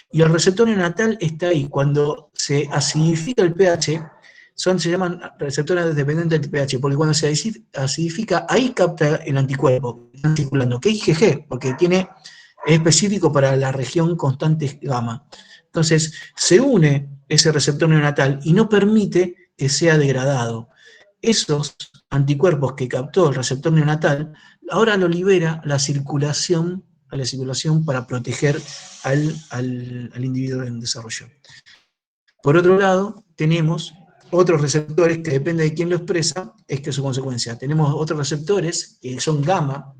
y el receptor neonatal está ahí. Cuando se acidifica el pH, se llaman receptores dependientes del pH, porque cuando se acidifica, ahí capta el anticuerpo que están circulando, que es IgG, porque es específico para la región constante gamma. Entonces, se une ese receptor neonatal y no permite que sea degradado. Esos anticuerpos que captó el receptor neonatal, ahora lo libera a la circulación para proteger al individuo en desarrollo. Por otro lado, tenemos otros receptores que depende de quién lo expresa, es que es su consecuencia. Tenemos otros receptores que son gamma.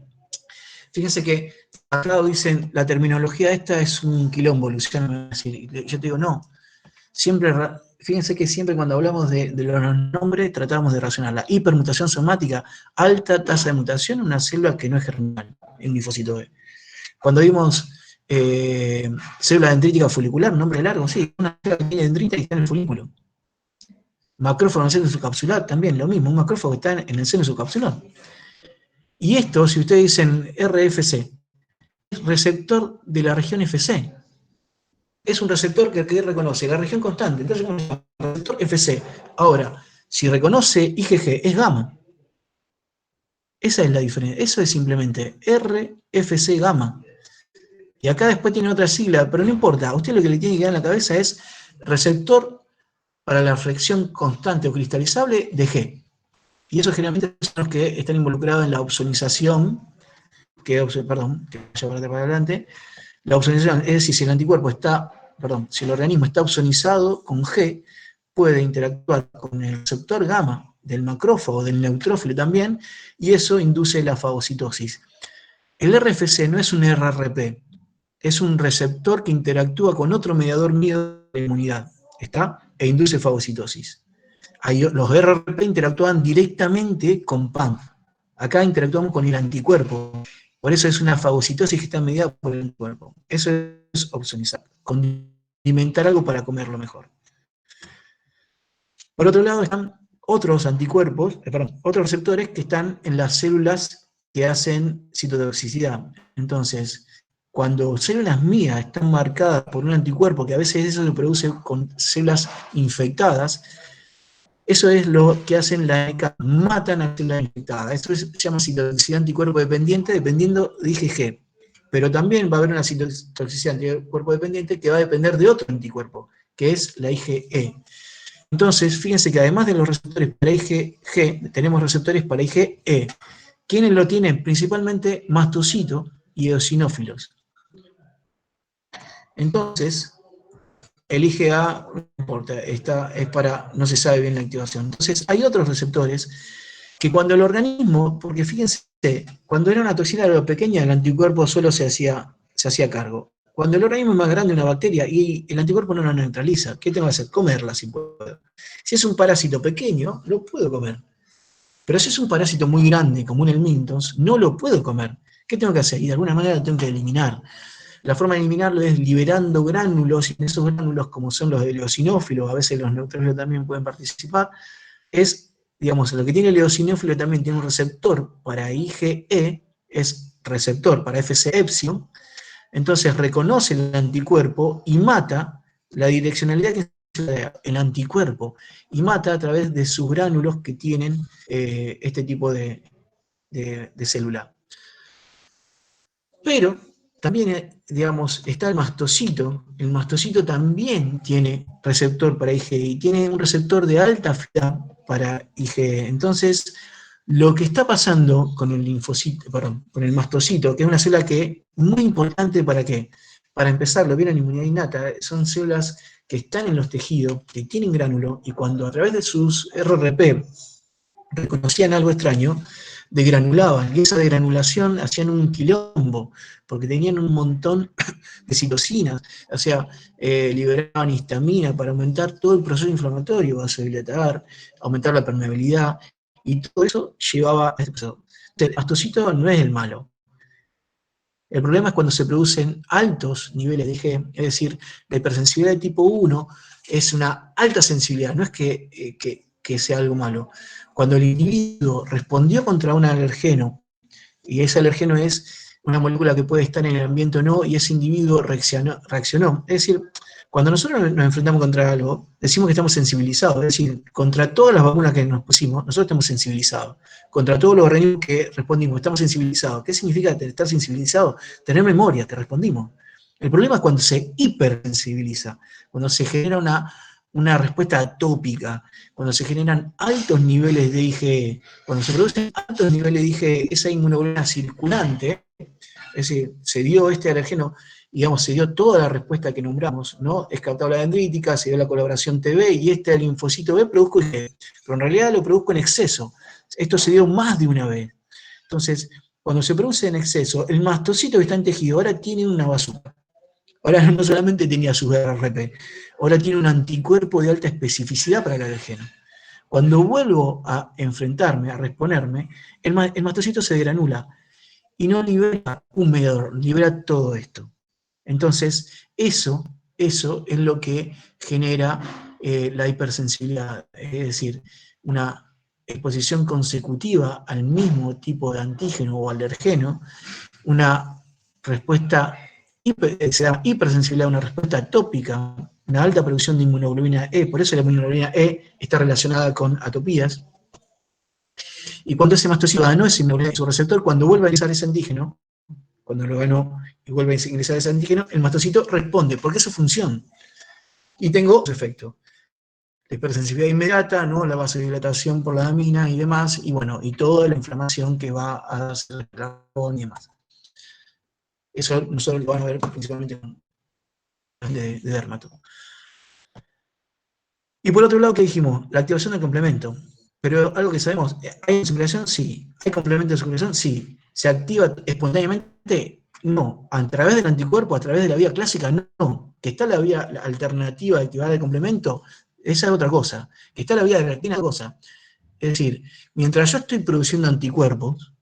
Fíjense que acá dicen, la terminología esta es un quilombo, Luciano. Yo te digo, no. Fíjense que siempre cuando hablamos de los nombres tratamos de relacionar la hipermutación somática, alta tasa de mutación en una célula que no es germinal, en linfocito B. Cuando vimos célula dendrítica folicular, nombre largo, sí, una célula que tiene dendrita y está en el folículo. Macrófago en el seno subcapsular, también lo mismo, un macrófago que está en el seno subcapsular. Y esto, si ustedes dicen RFC, es receptor de la región FC. Es un receptor que reconoce la región constante, entonces receptor FC. Ahora, si reconoce IgG, es gamma. Esa es la diferencia, eso es simplemente RFC gamma. Y acá después tiene otra sigla, pero no importa, a usted lo que le tiene que quedar en la cabeza es receptor para la flexión constante o cristalizable de G. Y esos generalmente son los que están involucrados en la opsonización, que vaya para adelante. La opsonización es decir, si el anticuerpo si el organismo está opsonizado con G, puede interactuar con el receptor gamma del macrófago, del neutrófilo también, y eso induce la fagocitosis. El RFC no es un RRP, es un receptor que interactúa con otro mediador de la inmunidad, e induce fagocitosis. Los RRP interactúan directamente con PAM. Acá interactuamos con el anticuerpo. Por eso es una fagocitosis que está mediada por el anticuerpo. Eso es opsonizar, condimentar algo para comerlo mejor. Por otro lado están otros anticuerpos, otros receptores que están en las células que hacen citotoxicidad. Entonces, cuando células mías están marcadas por un anticuerpo, que a veces eso se produce con células infectadas, eso es lo que hacen la ECA, matan a la célula infectada. Esto se llama citotoxicidad anticuerpo dependiente, dependiendo de IgG. Pero también va a haber una citotoxicidad anticuerpo dependiente que va a depender de otro anticuerpo, que es la IgE. Entonces, fíjense que además de los receptores para IgG, tenemos receptores para IgE. ¿Quiénes lo tienen? Principalmente mastocitos y eosinófilos. Entonces, el IgA, no importa, es para, no se sabe bien la activación. Entonces, hay otros receptores que cuando el organismo, porque fíjense, cuando era una toxina pequeña, el anticuerpo solo se hacía cargo. Cuando el organismo es más grande, una bacteria, y el anticuerpo no la neutraliza, ¿qué tengo que hacer? Comerla si puedo. Si es un parásito pequeño, lo puedo comer. Pero si es un parásito muy grande, como un helminthos, no lo puedo comer. ¿Qué tengo que hacer? Y de alguna manera lo tengo que eliminar. La forma de eliminarlo es liberando gránulos, y en esos gránulos, como son los del eosinófilo, a veces los neutrófilos también pueden participar, es, digamos, lo que tiene el eosinófilo también tiene un receptor para IgE, es receptor para FC epsilon, entonces reconoce el anticuerpo y mata la direccionalidad que es el anticuerpo, y mata a través de sus gránulos que tienen este tipo de célula. Pero también, digamos, está el mastocito. El mastocito también tiene receptor para IgE y tiene un receptor de alta afinidad para IgE. Entonces, lo que está pasando con el linfocito, con el mastocito, que es una célula que muy importante ¿para qué? Para empezar, lo vieron en inmunidad innata, son células que están en los tejidos, que tienen gránulo, y cuando a través de sus RRP reconocían algo extraño, degranulaban, y esa degranulación hacían un quilombo, porque tenían un montón de citocinas, o sea, liberaban histamina para aumentar todo el proceso inflamatorio, vasodilatar, aumentar la permeabilidad, y todo eso llevaba a este proceso. El mastocito no es el malo. El problema es cuando se producen altos niveles de IgE, es decir, la hipersensibilidad de tipo 1 es una alta sensibilidad, no es que sea algo malo. Cuando el individuo respondió contra un alergeno, y ese alergeno es una molécula que puede estar en el ambiente o no, y ese individuo reaccionó. Es decir, Cuando nosotros nos enfrentamos contra algo, decimos que estamos sensibilizados, es decir, contra todas las vacunas que nos pusimos, nosotros estamos sensibilizados. Contra todos los organismos que respondimos, estamos sensibilizados. ¿Qué significa estar sensibilizado? Tener memoria, te respondimos. El problema es cuando se hipersensibiliza, cuando se genera una respuesta atópica, cuando se generan altos niveles de IgE, cuando se producen altos niveles de IgE, esa inmunoglobulina circulante, es decir, se dio este alergeno, digamos, se dio toda la respuesta que nombramos, ¿no? Es captado la dendrítica, se dio la colaboración TB y este linfocito B produjo IgE, pero en realidad lo produjo en exceso. Esto se dio más de una vez. Entonces, cuando se produce en exceso, el mastocito que está en tejido ahora tiene una bazooka. Ahora no solamente tenía su RRP, ahora tiene un anticuerpo de alta especificidad para el alergeno. Cuando vuelvo a enfrentarme, a reponerme, el mastocito se granula y no libera un mediador, libera todo esto. Entonces, eso es lo que genera la hipersensibilidad, es decir, una exposición consecutiva al mismo tipo de antígeno o alergeno, una respuesta se da hipersensibilidad, una respuesta atópica, una alta producción de inmunoglobulina E, por eso la inmunoglobulina E está relacionada con atopías. Y cuando ese mastocito ganó esa inmunoglobulina en su receptor, cuando vuelve a ingresar ese antígeno, cuando lo ganó y vuelve a ingresar ese antígeno, el mastocito responde, porque es su función. Y tengo su efecto. La hipersensibilidad inmediata, ¿no? La vasodilatación por la amina y demás, y bueno, y toda la inflamación que va a darse el dragón y demás. Eso nosotros lo van a ver principalmente con de dermato. Y por otro lado, ¿qué dijimos? La activación del complemento. Pero algo que sabemos, ¿hay circulación? Sí. ¿Hay complemento de circulación? Sí. ¿Se activa espontáneamente? No. ¿A través del anticuerpo? ¿A través de la vía clásica? No. ¿Que está la vía alternativa de activar el complemento? Esa es otra cosa. ¿Que está la vía de la lectina? Es otra cosa. Es decir, mientras yo estoy produciendo anticuerpos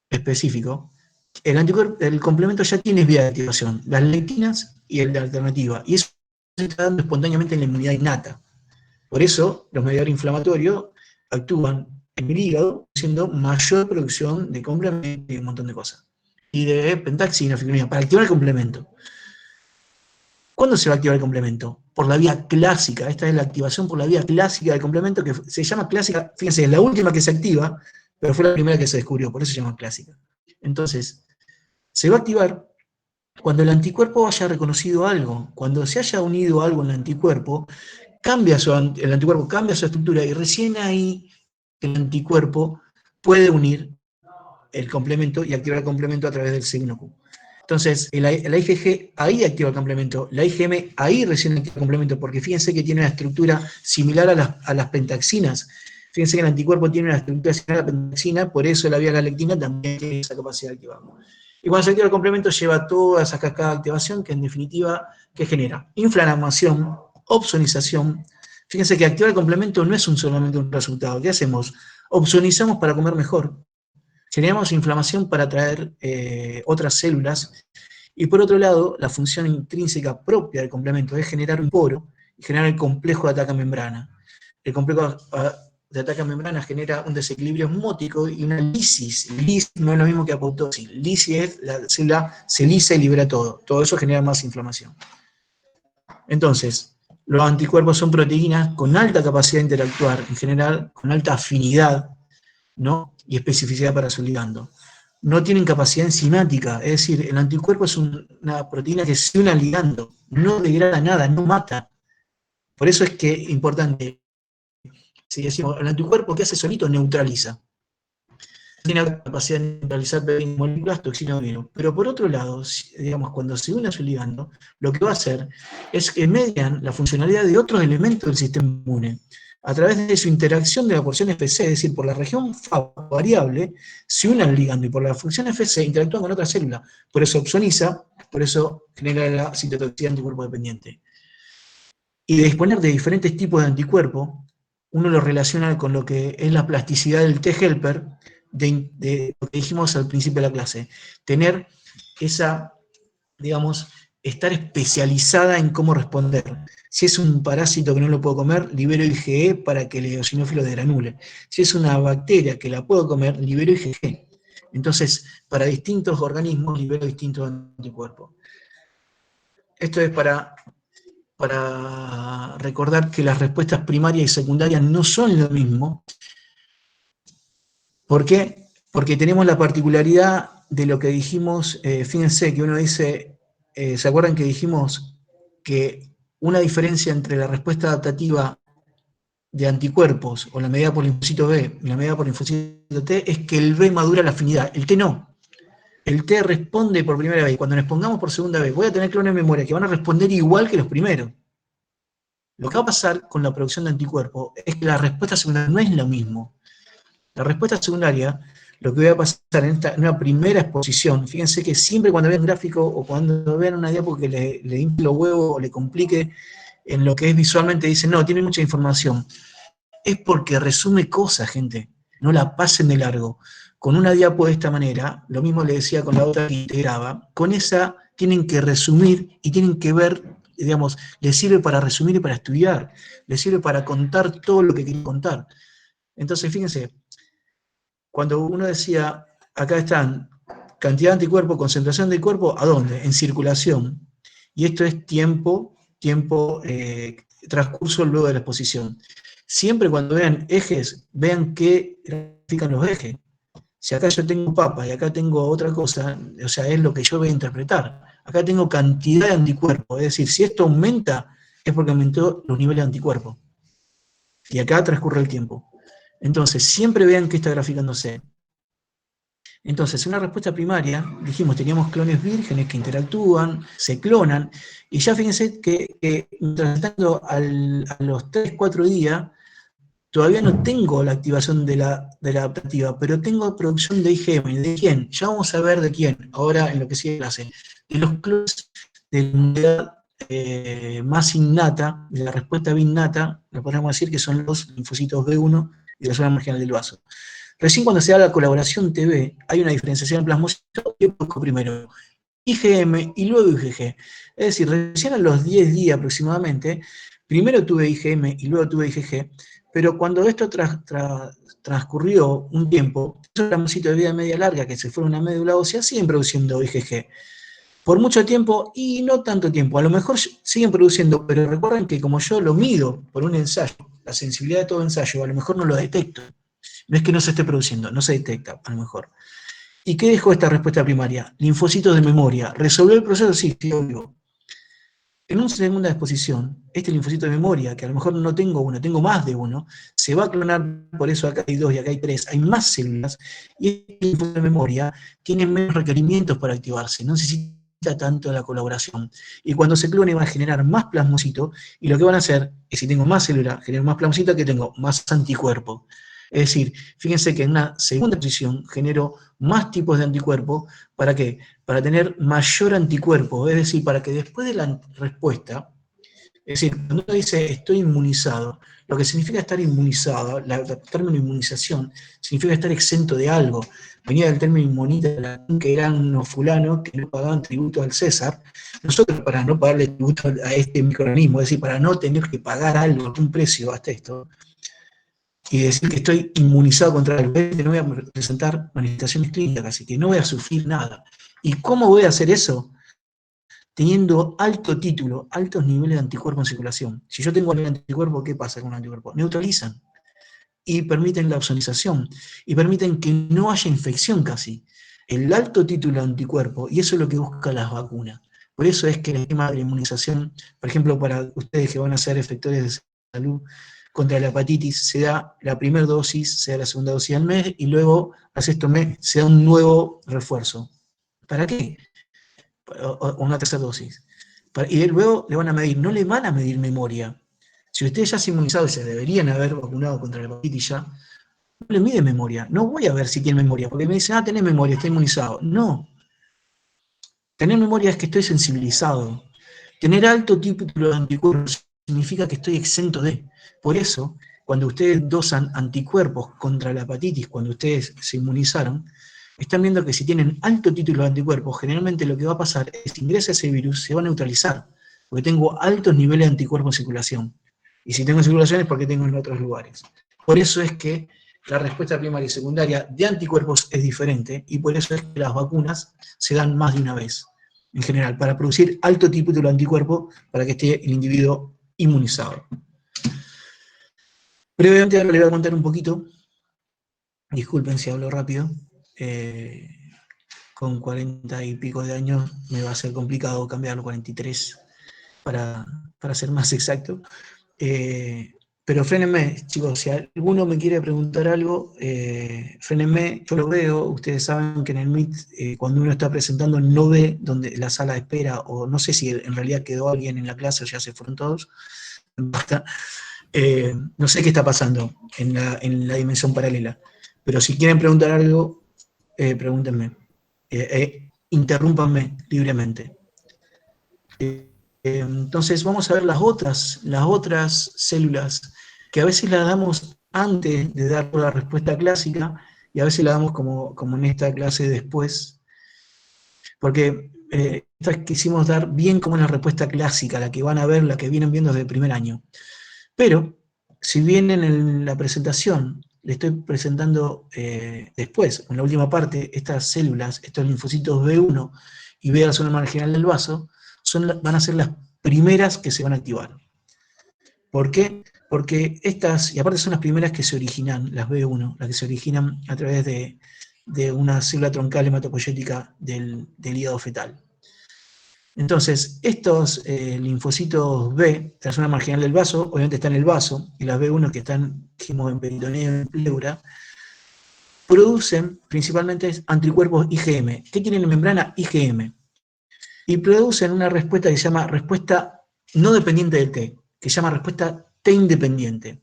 específicos, el complemento ya tiene vía de activación, las lectinas y el de alternativa. Y eso se está dando espontáneamente en la inmunidad innata. Por eso, los mediadores inflamatorios actúan en el hígado, haciendo mayor producción de complemento y un montón de cosas. Y de pentaxina, fibrinina, para activar el complemento. ¿Cuándo se va a activar el complemento? Por la vía clásica. Esta es la activación por la vía clásica del complemento, que se llama clásica. Fíjense, es la última que se activa, pero fue la primera que se descubrió, por eso se llama clásica. Entonces, se va a activar cuando el anticuerpo haya reconocido algo, cuando se haya unido algo en el anticuerpo, el anticuerpo cambia su estructura y recién ahí el anticuerpo puede unir el complemento y activar el complemento a través del signo Q. Entonces, la IgG ahí activa el complemento, la IgM ahí recién activa el complemento, porque fíjense que tiene una estructura similar a las pentaxinas. Fíjense que el anticuerpo tiene una estructura similar a la pentaxina, por eso la vía galectina también tiene esa capacidad de activarlo. Y cuando se activa el complemento lleva toda esa cascada de activación que en definitiva, ¿qué genera? Inflamación, opsonización. Fíjense que activar el complemento no es solamente un resultado. ¿Qué hacemos? Opsonizamos para comer mejor. Generamos inflamación para atraer otras células. Y por otro lado, la función intrínseca propia del complemento es generar un poro y generar el complejo de ataque-membrana. El complejo de ataque-membrana genera un desequilibrio osmótico y una lisis. Lisis no es lo mismo que apoptosis. Lisis es la célula se lisa y libera todo. Todo eso genera más inflamación. Entonces, los anticuerpos son proteínas con alta capacidad de interactuar, en general con alta afinidad, ¿no? Y especificidad para su ligando. No tienen capacidad enzimática, es decir, el anticuerpo es una proteína que se une al ligando, no degrada nada, no mata. Por eso es que es importante, si decimos, el anticuerpo, ¿qué hace solito? Neutraliza. Tiene la capacidad de neutralizar moléculas, toxinas o virus. Pero por otro lado, digamos, cuando se une a su ligando, lo que va a hacer es que median la funcionalidad de otros elementos del sistema inmune. A través de su interacción de la porción FC, es decir, por la región FAB variable, se une al ligando y por la función FC interactúan con otra célula. Por eso opsoniza, por eso genera la citotoxicidad anticuerpo dependiente. Y de disponer de diferentes tipos de anticuerpo, uno lo relaciona con lo que es la plasticidad del T-helper, de lo que dijimos al principio de la clase. Tener esa, digamos, estar especializada en cómo responder. Si es un parásito que no lo puedo comer, libero IgE para que el eosinófilo degranule. Si es una bacteria que la puedo comer, libero IgG. Entonces, para distintos organismos, libero distintos anticuerpos. Esto es para para recordar que las respuestas primarias y secundarias no son lo mismo. ¿Por qué? Porque tenemos la particularidad de lo que dijimos, fíjense que uno dice, ¿se acuerdan que dijimos que una diferencia entre la respuesta adaptativa de anticuerpos o la medida por linfocito B y la medida por linfocito T es que el B madura la afinidad, el T no? El T responde por primera vez, y cuando nos pongamos por segunda vez, voy a tener clones de memoria que van a responder igual que los primeros. Lo que va a pasar con la producción de anticuerpos es que la respuesta secundaria no es lo mismo. La respuesta secundaria, lo que va a pasar en una primera exposición, fíjense que siempre cuando vean un gráfico o cuando vean una diapo que le infle los huevos o le complique en lo que es visualmente, dicen, no, tiene mucha información. Es porque resume cosas, gente. No la pasen de largo. Con una diapo de esta manera, lo mismo le decía con la otra que integraba, con esa tienen que resumir y tienen que ver, digamos, les sirve para resumir y para estudiar, les sirve para contar todo lo que quieren contar. Entonces, fíjense, cuando uno decía, acá están, cantidad de anticuerpos, concentración de anticuerpos, ¿a dónde? En circulación. Y esto es tiempo, transcurso luego de la exposición. Siempre cuando vean ejes, vean qué grafican los ejes. Si acá yo tengo papa y acá tengo otra cosa, o sea, es lo que yo voy a interpretar. Acá tengo cantidad de anticuerpos, es decir, si esto aumenta, es porque aumentó los niveles de anticuerpos. Y acá transcurre el tiempo. Entonces, siempre vean qué está graficándose. Entonces, en una respuesta primaria, dijimos, teníamos clones vírgenes que interactúan, se clonan, y ya fíjense que tratando a los 3-4 días, todavía no tengo la activación de la adaptativa, pero tengo producción de IgM. ¿De quién? Ya vamos a ver de quién, ahora en lo que sigue clase. De los clones de la unidad más innata, de la respuesta B innata, lo podemos decir que son los linfocitos B1 y la zona marginal del vaso. Recién cuando se da la colaboración TB, hay una diferenciación en plasmocitos y busco primero IgM y luego IgG. Es decir, recién a los 10 días aproximadamente, primero tuve IgM y luego tuve IgG, pero cuando esto transcurrió un tiempo, esos plasmocitos de vida media larga que se fueron a médula ósea siguen produciendo IgG. Por mucho tiempo y no tanto tiempo. A lo mejor siguen produciendo, pero recuerden que como yo lo mido por un ensayo, la sensibilidad de todo ensayo, a lo mejor no lo detecto. No es que no se esté produciendo, no se detecta, a lo mejor. ¿Y qué dejó esta respuesta primaria? Linfocitos de memoria. ¿Resolvió el proceso? Sí, sí, obvio. En una segunda exposición, este linfocito de memoria, que a lo mejor no tengo uno, tengo más de uno, se va a clonar, por eso acá hay 2 y acá hay 3, hay más células, y este linfocito de memoria tiene menos requerimientos para activarse, no necesita tanto la colaboración. Y cuando se clone va a generar más plasmocitos, y lo que van a hacer es, si tengo más células, genero más plasmocitos, que tengo más anticuerpos. Es decir, fíjense que en una segunda exposición genero más tipos de anticuerpos. ¿Para qué? Para tener mayor anticuerpo, es decir, para que después de la respuesta, es decir, cuando uno dice estoy inmunizado, lo que significa estar inmunizado, el término inmunización, significa estar exento de algo. Venía del término inmunita, que eran unos fulanos que no pagaban tributo al César. Nosotros, para no pagarle tributo a este microorganismo, es decir, para no tener que pagar algo, un precio hasta esto, y decir que estoy inmunizado contra algo, no voy a presentar manifestaciones clínicas, así que no voy a sufrir nada. ¿Y cómo voy a hacer eso? Teniendo alto título, altos niveles de anticuerpo en circulación. Si yo tengo algún anticuerpo, ¿qué pasa con un anticuerpo? Neutralizan y permiten la ozonización y permiten que no haya infección casi. El alto título de anticuerpo, y eso es lo que buscan las vacunas. Por eso es que el esquema de la inmunización, por ejemplo, para ustedes que van a ser efectores de salud contra la hepatitis, se da la primera dosis, se da la segunda dosis al mes, y luego al sexto mes se da un nuevo refuerzo. ¿Para qué? O una tercera dosis. Y luego le van a medir, no le van a medir memoria. Si ustedes ya se inmunizados y se deberían haber vacunado contra la hepatitis ya, no le mide memoria. No voy a ver si tiene memoria, porque me dicen, tenés memoria, está inmunizado. No. Tener memoria es que estoy sensibilizado. Tener alto título de anticuerpos significa que estoy exento de. Por eso, cuando ustedes dosan anticuerpos contra la hepatitis, cuando ustedes se inmunizaron, están viendo que si tienen alto título de anticuerpos, generalmente lo que va a pasar es que ingresa ese virus, se va a neutralizar, porque tengo altos niveles de anticuerpos en circulación. Y si tengo en circulación es porque tengo en otros lugares. Por eso es que la respuesta primaria y secundaria de anticuerpos es diferente, y por eso es que las vacunas se dan más de una vez. en general, para producir alto título de anticuerpo para que esté el individuo inmunizado. Brevemente ahora les voy a contar un poquito, disculpen si hablo rápido, con 40 y pico de años me va a ser complicado cambiarlo, 43, para ser más exacto. Pero frénenme, chicos, si alguno me quiere preguntar algo, frénenme, yo lo veo, ustedes saben que en el Meet, cuando uno está presentando, no ve donde la sala de espera, o no sé si en realidad quedó alguien en la clase o ya se fueron todos. No sé qué está pasando en la dimensión paralela, pero si quieren preguntar algo, pregúntenme, interrúmpanme libremente. Entonces vamos a ver las otras células, que a veces las damos antes de dar la respuesta clásica, y a veces la damos como en esta clase después, porque estas quisimos dar bien como la respuesta clásica, la que van a ver, la que vienen viendo desde el primer año. Pero, si bien en la presentación le estoy presentando después, en la última parte, estas células, estos linfocitos B1 y B de la zona marginal del vaso, van a ser las primeras que se van a activar. ¿Por qué? Porque estas, y aparte son las primeras que se originan, las B1, las que se originan a través de una célula troncal hematopoyética del hígado fetal. Entonces, estos linfocitos B, de la zona marginal del vaso, obviamente están en el vaso, y las B1 que están, dijimos, en peritoneo y en pleura, producen principalmente anticuerpos IgM. ¿Qué tienen en membrana? IgM. Y producen una respuesta que se llama respuesta no dependiente del T, que se llama respuesta T independiente.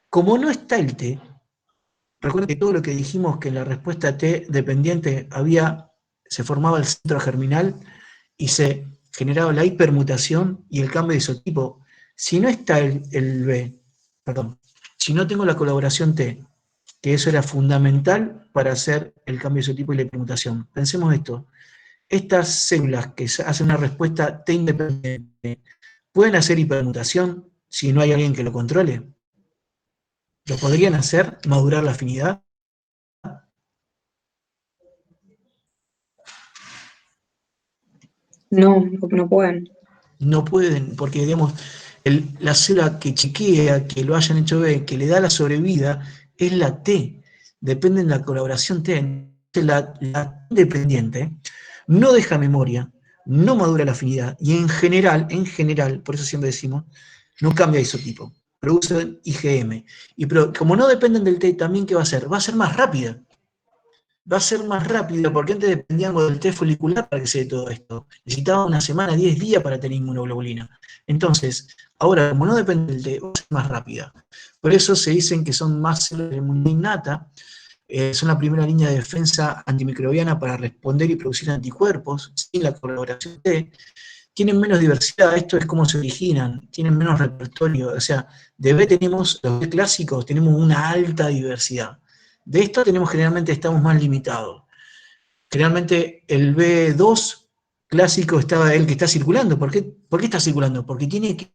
Como no está el T, recuerden que todo lo que dijimos que en la respuesta T dependiente se formaba el centro germinal y se generaba la hipermutación y el cambio de isotipo. Si no está el B, perdón, si no tengo la colaboración T, que eso era fundamental para hacer el cambio de isotipo y la hipermutación. Pensemos esto. Estas células que hacen una respuesta T independiente, ¿pueden hacer hipermutación si no hay alguien que lo controle? ¿Lo podrían hacer, madurar la afinidad? No, no pueden. No pueden, porque digamos, la célula que chequea que lo hayan hecho B, que le da la sobrevida, es la T. Depende de la colaboración T. Entonces, la independiente no deja memoria, no madura la afinidad, y en general, por eso siempre decimos, no cambia de isotipo. Producen IgM. Pero como no dependen del T, también ¿qué va a hacer? Va a ser más rápida. Va a ser más rápido, porque antes dependíamos del T folicular para que se dé todo esto. Necesitaba una semana, 10 días para tener inmunoglobulina. Entonces, ahora, como no depende del T, va a ser más rápida. Por eso se dicen que son más células de inmunidad innata, son la primera línea de defensa antimicrobiana para responder y producir anticuerpos, sin la colaboración T. Tienen menos diversidad, esto es cómo se originan, tienen menos repertorio. O sea, de B tenemos, los B clásicos, tenemos una alta diversidad. De esto estamos más limitados. Generalmente el B2 clásico estaba el que está circulando. ¿Por qué está circulando? Porque tiene que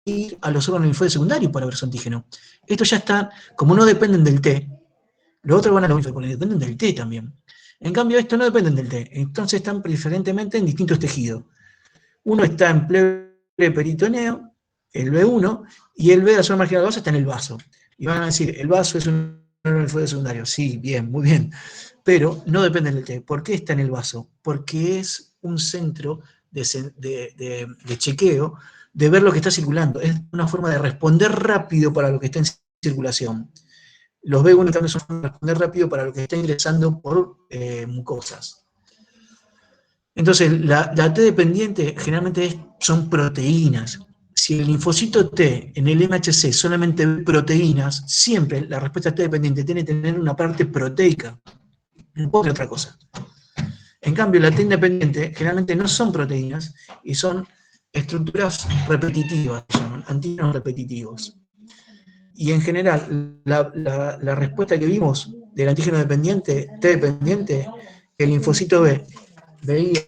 ir a los órganos linfóides secundarios para ver su antígeno. Esto ya está, como no dependen del T, los otros van a los linfóides, porque dependen del T también. En cambio, estos no dependen del T, entonces están preferentemente en distintos tejidos. Uno está en pleure peritoneo, el B1, y el B de la zona marginal del vaso está en el vaso. Y van a decir, el vaso es un linfóide secundario. Sí, bien, muy bien. Pero no depende del T. ¿Por qué está en el vaso? Porque es un centro de chequeo, de ver lo que está circulando. Es una forma de responder rápido para lo que está en circulación. Los B1 también son formas de responder rápido para lo que está ingresando por mucosas. Entonces, la T dependiente generalmente son proteínas. Si el linfocito T en el MHC solamente ve proteínas, siempre la respuesta T dependiente tiene que tener una parte proteica, no puede ser otra cosa. En cambio, la T independiente generalmente no son proteínas y son estructuras repetitivas, se llaman antígenos repetitivos. Y en general, la respuesta que vimos del antígeno dependiente, T dependiente, el linfocito B veía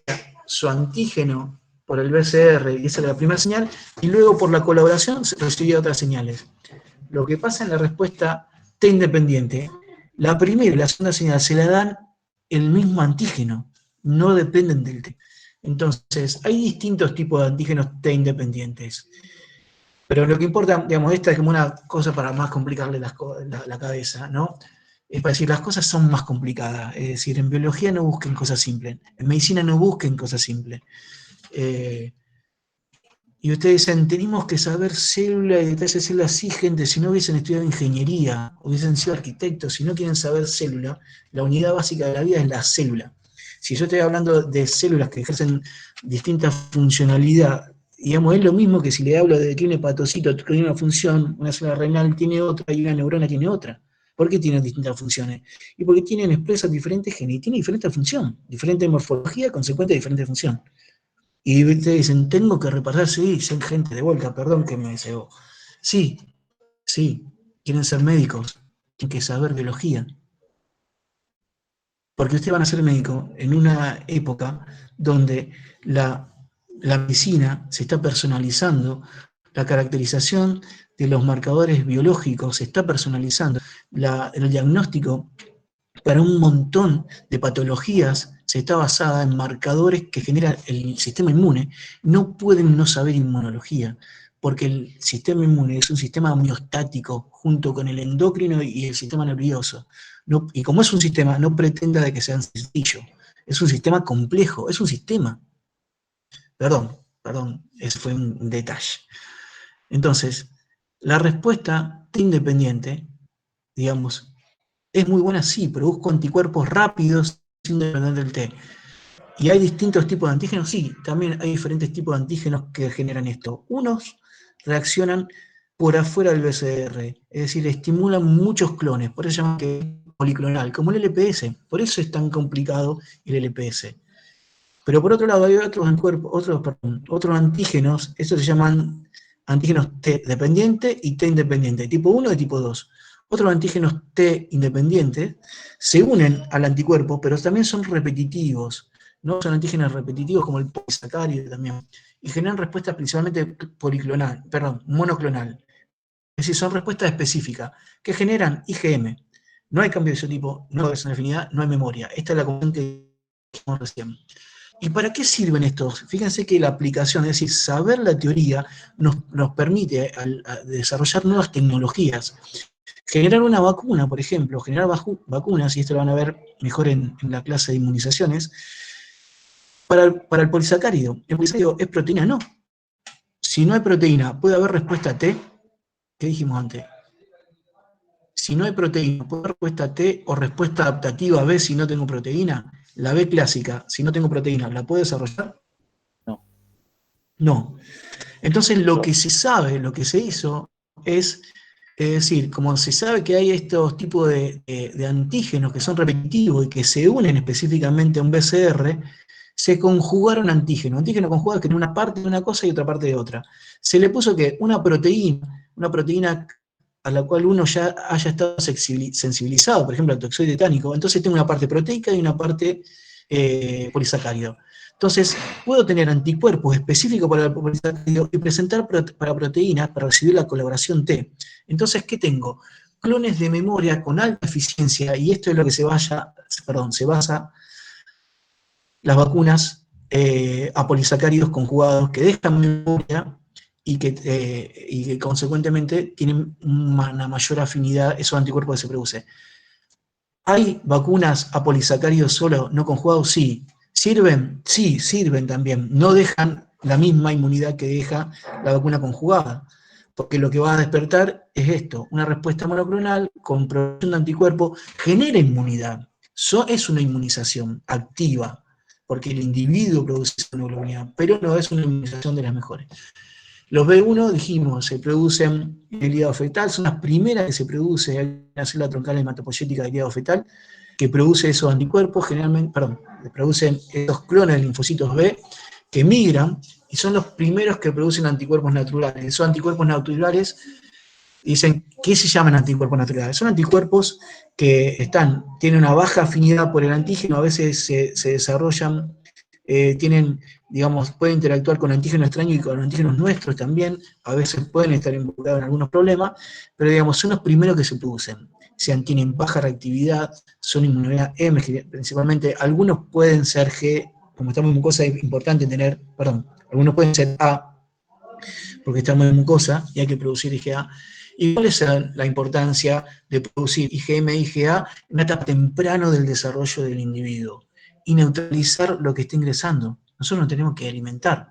su antígeno por el BCR, y esa era la primera señal, y luego por la colaboración recibía otras señales. Lo que pasa en la respuesta T independiente, la primera y la segunda señal se la dan el mismo antígeno, no dependen del T. Entonces, hay distintos tipos de antígenos T independientes. Pero lo que importa, digamos, esta es como una cosa para más complicarle la cabeza, ¿no? Es para decir, las cosas son más complicadas. Es decir, en biología no busquen cosas simples, en medicina no busquen cosas simples. Y ustedes dicen, tenemos que saber célula y detalles de células, sí, gente, si no hubiesen estudiado ingeniería, hubiesen sido arquitectos, si no quieren saber célula, la unidad básica de la vida es la célula. Si yo estoy hablando de células que ejercen distinta funcionalidad, digamos, es lo mismo que si le hablo de que un hepatocito tiene una función, una célula renal tiene otra y una neurona tiene otra. ¿Por qué tienen distintas funciones? Y porque tienen expresas diferentes genes y tienen diferente función, diferente morfología, consecuente de diferente función. Y ustedes dicen, tengo que repasar, sí, son gente de vuelta, perdón que me cegó. Sí, sí, quieren ser médicos, tienen que saber biología. Porque ustedes van a ser médicos en una época donde la medicina se está personalizando, la caracterización de los marcadores biológicos se está personalizando, el diagnóstico para un montón de patologías se está basada en marcadores que genera el sistema inmune. No pueden no saber inmunología, porque el sistema inmune es un sistema homeostático junto con el endocrino y el sistema nervioso. No, y como es un sistema, no pretenda de que sea sencillo. Es un sistema complejo, es un sistema. Perdón, ese fue un detalle. Entonces, la respuesta T independiente, digamos, es muy buena, sí, produzco anticuerpos rápidos sin depender del T. ¿Y hay distintos tipos de antígenos? Sí, también hay diferentes tipos de antígenos que generan esto. Unos reaccionan por afuera del BCR, es decir, estimulan muchos clones, por eso se llama que es policlonal, como el LPS, por eso es tan complicado el LPS. Pero por otro lado hay otros antígenos, estos se llaman antígenos T dependiente y T independiente, tipo 1 y tipo 2. Otros antígenos T independientes se unen al anticuerpo, pero también son repetitivos, no son antígenos repetitivos como el polisacárido también, y generan respuestas principalmente monoclonal. Es decir, son respuestas específicas que generan IgM. No hay cambio de isotipo, no hay versión de afinidad, no hay memoria. Esta es la cuestión que dijimos recién. ¿Y para qué sirven estos? Fíjense que la aplicación, es decir, saber la teoría nos permite a desarrollar nuevas tecnologías. Generar una vacuna, por ejemplo, generar vacunas, y esto lo van a ver mejor en la clase de inmunizaciones, para el polisacárido. ¿El polisacárido es proteína? No. Si no hay proteína, ¿puede haber respuesta T? ¿Qué dijimos antes? Si no hay proteína, ¿puede haber respuesta T o respuesta adaptativa B si no tengo proteína? La B clásica, si no tengo proteína, ¿la puedo desarrollar? No. No. Entonces lo que se sabe, lo que se hizo es decir, como se sabe que hay estos tipos de antígenos que son repetitivos y que se unen específicamente a un BCR, se conjugaron antígenos. Antígenos conjugados que tienen una parte de una cosa y otra parte de otra. Se le puso que una proteína a la cual uno ya haya estado sensibilizado, por ejemplo, al toxoide etánico, entonces tengo una parte proteica y una parte polisacárido. Entonces, puedo tener anticuerpos específicos para el polisacárido y presentar para proteínas para recibir la colaboración T. Entonces, ¿qué tengo? Clones de memoria con alta eficiencia, y esto es lo que se basa las vacunas a polisacáridos conjugados que dejan memoria y que consecuentemente tienen una mayor afinidad esos anticuerpos que se producen. ¿Hay vacunas a polisacáridos solo, no conjugados? Sí. ¿Sirven? Sí, sirven también. No dejan la misma inmunidad que deja la vacuna conjugada, porque lo que va a despertar es esto, una respuesta monoclonal con producción de anticuerpos, genera inmunidad. Es una inmunización activa, porque el individuo produce esa hemoglobina, pero no es una inmunización de las mejores. Los B1, dijimos, se producen en el hígado fetal, son las primeras que se produce, hay una célula troncal hematopoyética del hígado fetal, que produce esos anticuerpos, producen esos clones de linfocitos B que migran y son los primeros que producen anticuerpos naturales. Esos anticuerpos naturales, dicen, ¿qué se llaman anticuerpos naturales? Son anticuerpos que tienen una baja afinidad por el antígeno, a veces se desarrollan, pueden interactuar con antígenos extraños y con antígenos nuestros también, a veces pueden estar involucrados en algunos problemas, pero son los primeros que se producen. Tienen baja reactividad, son inmunidad M principalmente, algunos pueden ser G, como estamos en mucosa, es importante tener, perdón, algunos pueden ser A, porque estamos en mucosa y hay que producir IgA. ¿Y cuál es la importancia de producir IgM e IgA en una etapa temprano del desarrollo del individuo? Y neutralizar lo que está ingresando. Nosotros nos tenemos que alimentar.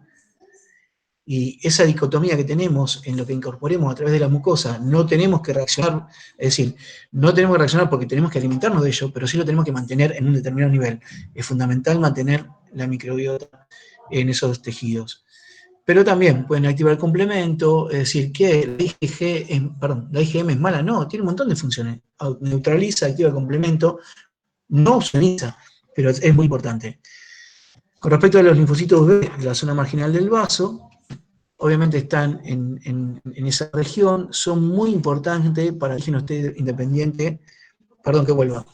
Y esa dicotomía que tenemos en lo que incorporemos a través de la mucosa, no tenemos que reaccionar, es decir, no tenemos que reaccionar porque tenemos que alimentarnos de ello, pero sí lo tenemos que mantener en un determinado nivel. Es fundamental mantener la microbiota en esos tejidos. Pero también pueden activar el complemento, es decir, que la IgM es mala, no, tiene un montón de funciones. Neutraliza, activa el complemento, no opsoniza, pero es muy importante. Con respecto a los linfocitos B de la zona marginal del vaso, obviamente están en esa región, son muy importantes para el no esté independiente, perdón que vuelva.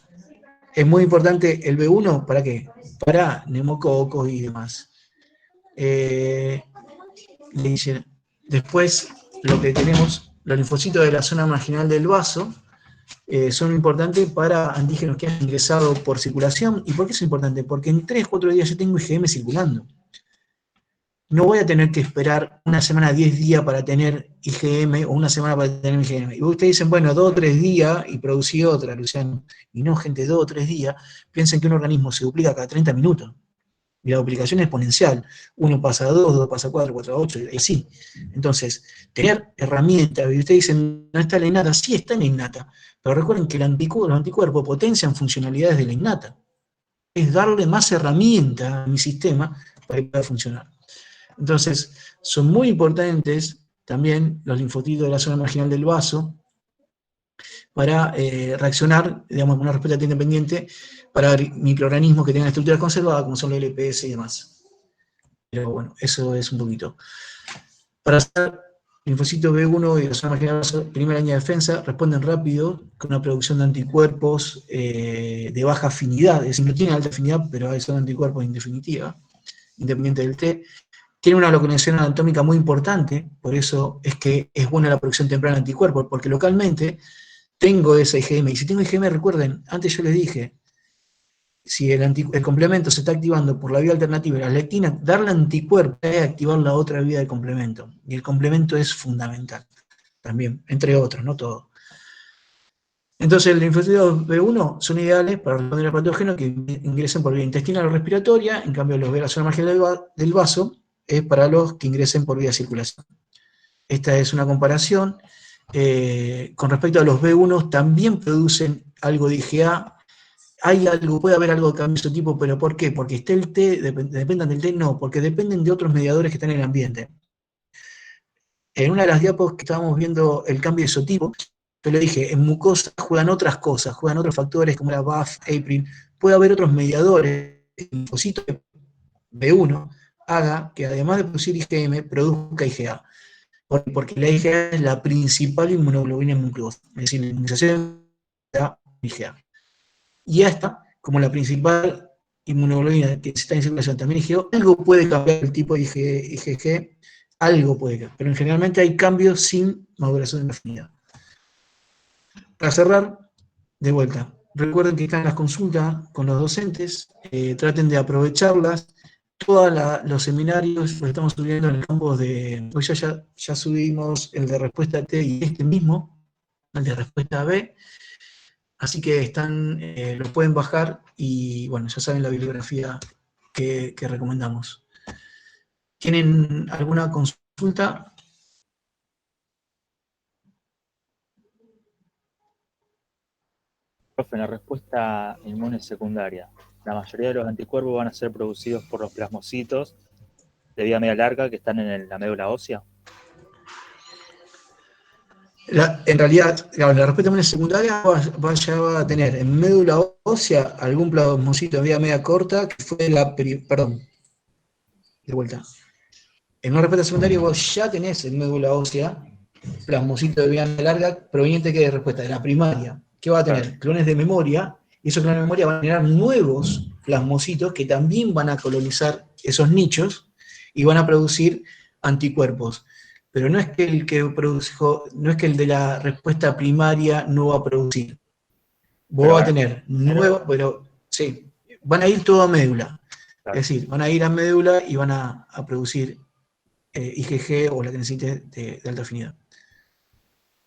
Es muy importante el B1, ¿para qué? Para neumococos y demás. Después, lo que tenemos, los linfocitos de la zona marginal del vaso, son importantes para antígenos que han ingresado por circulación. ¿Y por qué es importante? Porque en 3-4 días yo tengo IgM circulando. No voy a tener que esperar una semana, 10 días para tener IgM, o una semana para tener IgM. Y ustedes dicen, bueno, 2 o 3 días y producí otra, Luciano. Y no, gente, 2 o 3 días. Piensen que un organismo se duplica cada 30 minutos. Y la duplicación es exponencial. 1 pasa a 2, 2 pasa a 4, 4 a 8, y así. Entonces, tener herramientas, y ustedes dicen, no está en la innata, sí está en la innata. Pero recuerden que los anticuerpos potencian funcionalidades de la innata. Es darle más herramientas a mi sistema para que pueda funcionar. Entonces, son muy importantes también los linfocitos de la zona marginal del vaso para reaccionar, digamos, con una respuesta independiente para microorganismos que tengan estructuras conservadas, como son los LPS y demás. Pero bueno, eso es un poquito. Para hacer linfocitos B1 y la zona marginal del vaso, primera línea de defensa, responden rápido con una producción de anticuerpos de baja afinidad, es decir, no tienen alta afinidad, pero son anticuerpos en definitiva, independiente del T. Tiene una localización anatómica muy importante, por eso es que es buena la producción temprana de anticuerpos, porque localmente tengo esa IgM, y si tengo IgM, recuerden, antes yo les dije, si el complemento se está activando por la vía alternativa de la lectina, darle anticuerpo es activar la otra vía del complemento, y el complemento es fundamental, también, entre otros, no todo. Entonces, los linfocitos B1 son ideales para responder a patógenos que ingresen por vía intestinal o respiratoria, en cambio los de la zona marginal del vaso es para los que ingresen por vía circulación. Esta es una comparación. Con respecto a los B1, también producen algo de IgA. Puede haber algo de cambio de este tipo, pero ¿por qué? Porque esté el T, dependan del T, no, porque dependen de otros mediadores que están en el ambiente. En una de las diapos que estábamos viendo el cambio de isotipo, yo le dije, en mucosa juegan otras cosas, juegan otros factores como la BAF, APRIL, puede haber otros mediadores, el linfocito B1, haga que además de producir IgM, produzca IgA. Porque la IgA es la principal inmunoglobulina en mucosa. Es decir, la inmunización da IgA. Y esta, como la principal inmunoglobulina que está en circulación también IgO, algo puede cambiar el tipo de IgG, algo puede cambiar. Pero generalmente hay cambios sin maduración de afinidad. Para cerrar, de vuelta, recuerden que están las consultas con los docentes, traten de aprovecharlas. Todos los seminarios los estamos subiendo en el campo de... Hoy ya subimos el de respuesta T y este mismo, el de respuesta B. Así que los pueden bajar y, bueno, ya saben la bibliografía que recomendamos. ¿Tienen alguna consulta? Profe, en la respuesta inmune secundaria, la mayoría de los anticuerpos van a ser producidos por los plasmocitos de vida media larga que están en la médula ósea. En realidad, la respuesta inmune secundaria va a tener en médula ósea algún plasmocito de vida media corta que fue perdón, de vuelta. En una respuesta secundaria vos ya tenés en médula ósea plasmocito de vida media larga proveniente de respuesta de la primaria. ¿Qué va a tener? Claro. Clones de memoria, y esos clones de memoria van a generar nuevos plasmocitos que también van a colonizar esos nichos y van a producir anticuerpos. Pero no es que el de la respuesta primaria no va a producir. Vos vas a tener nuevos, pero sí, van a ir todo a médula. Claro. Es decir, van a ir a médula y van a producir IgG o la que necesite de alta afinidad.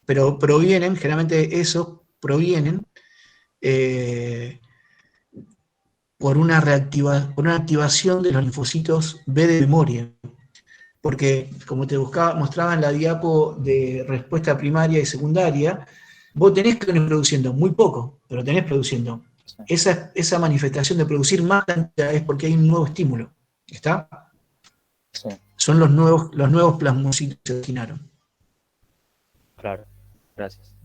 Pero provienen, generalmente esos provienen por una activación de los linfocitos B de memoria. Porque, como te mostraba en la diapo de respuesta primaria y secundaria, vos tenés que ir produciendo muy poco, pero tenés produciendo. Sí. Esa manifestación de producir más cantidad es porque hay un nuevo estímulo. ¿Está? Sí, Son los nuevos plasmocitos que se originaron. claro. Gracias.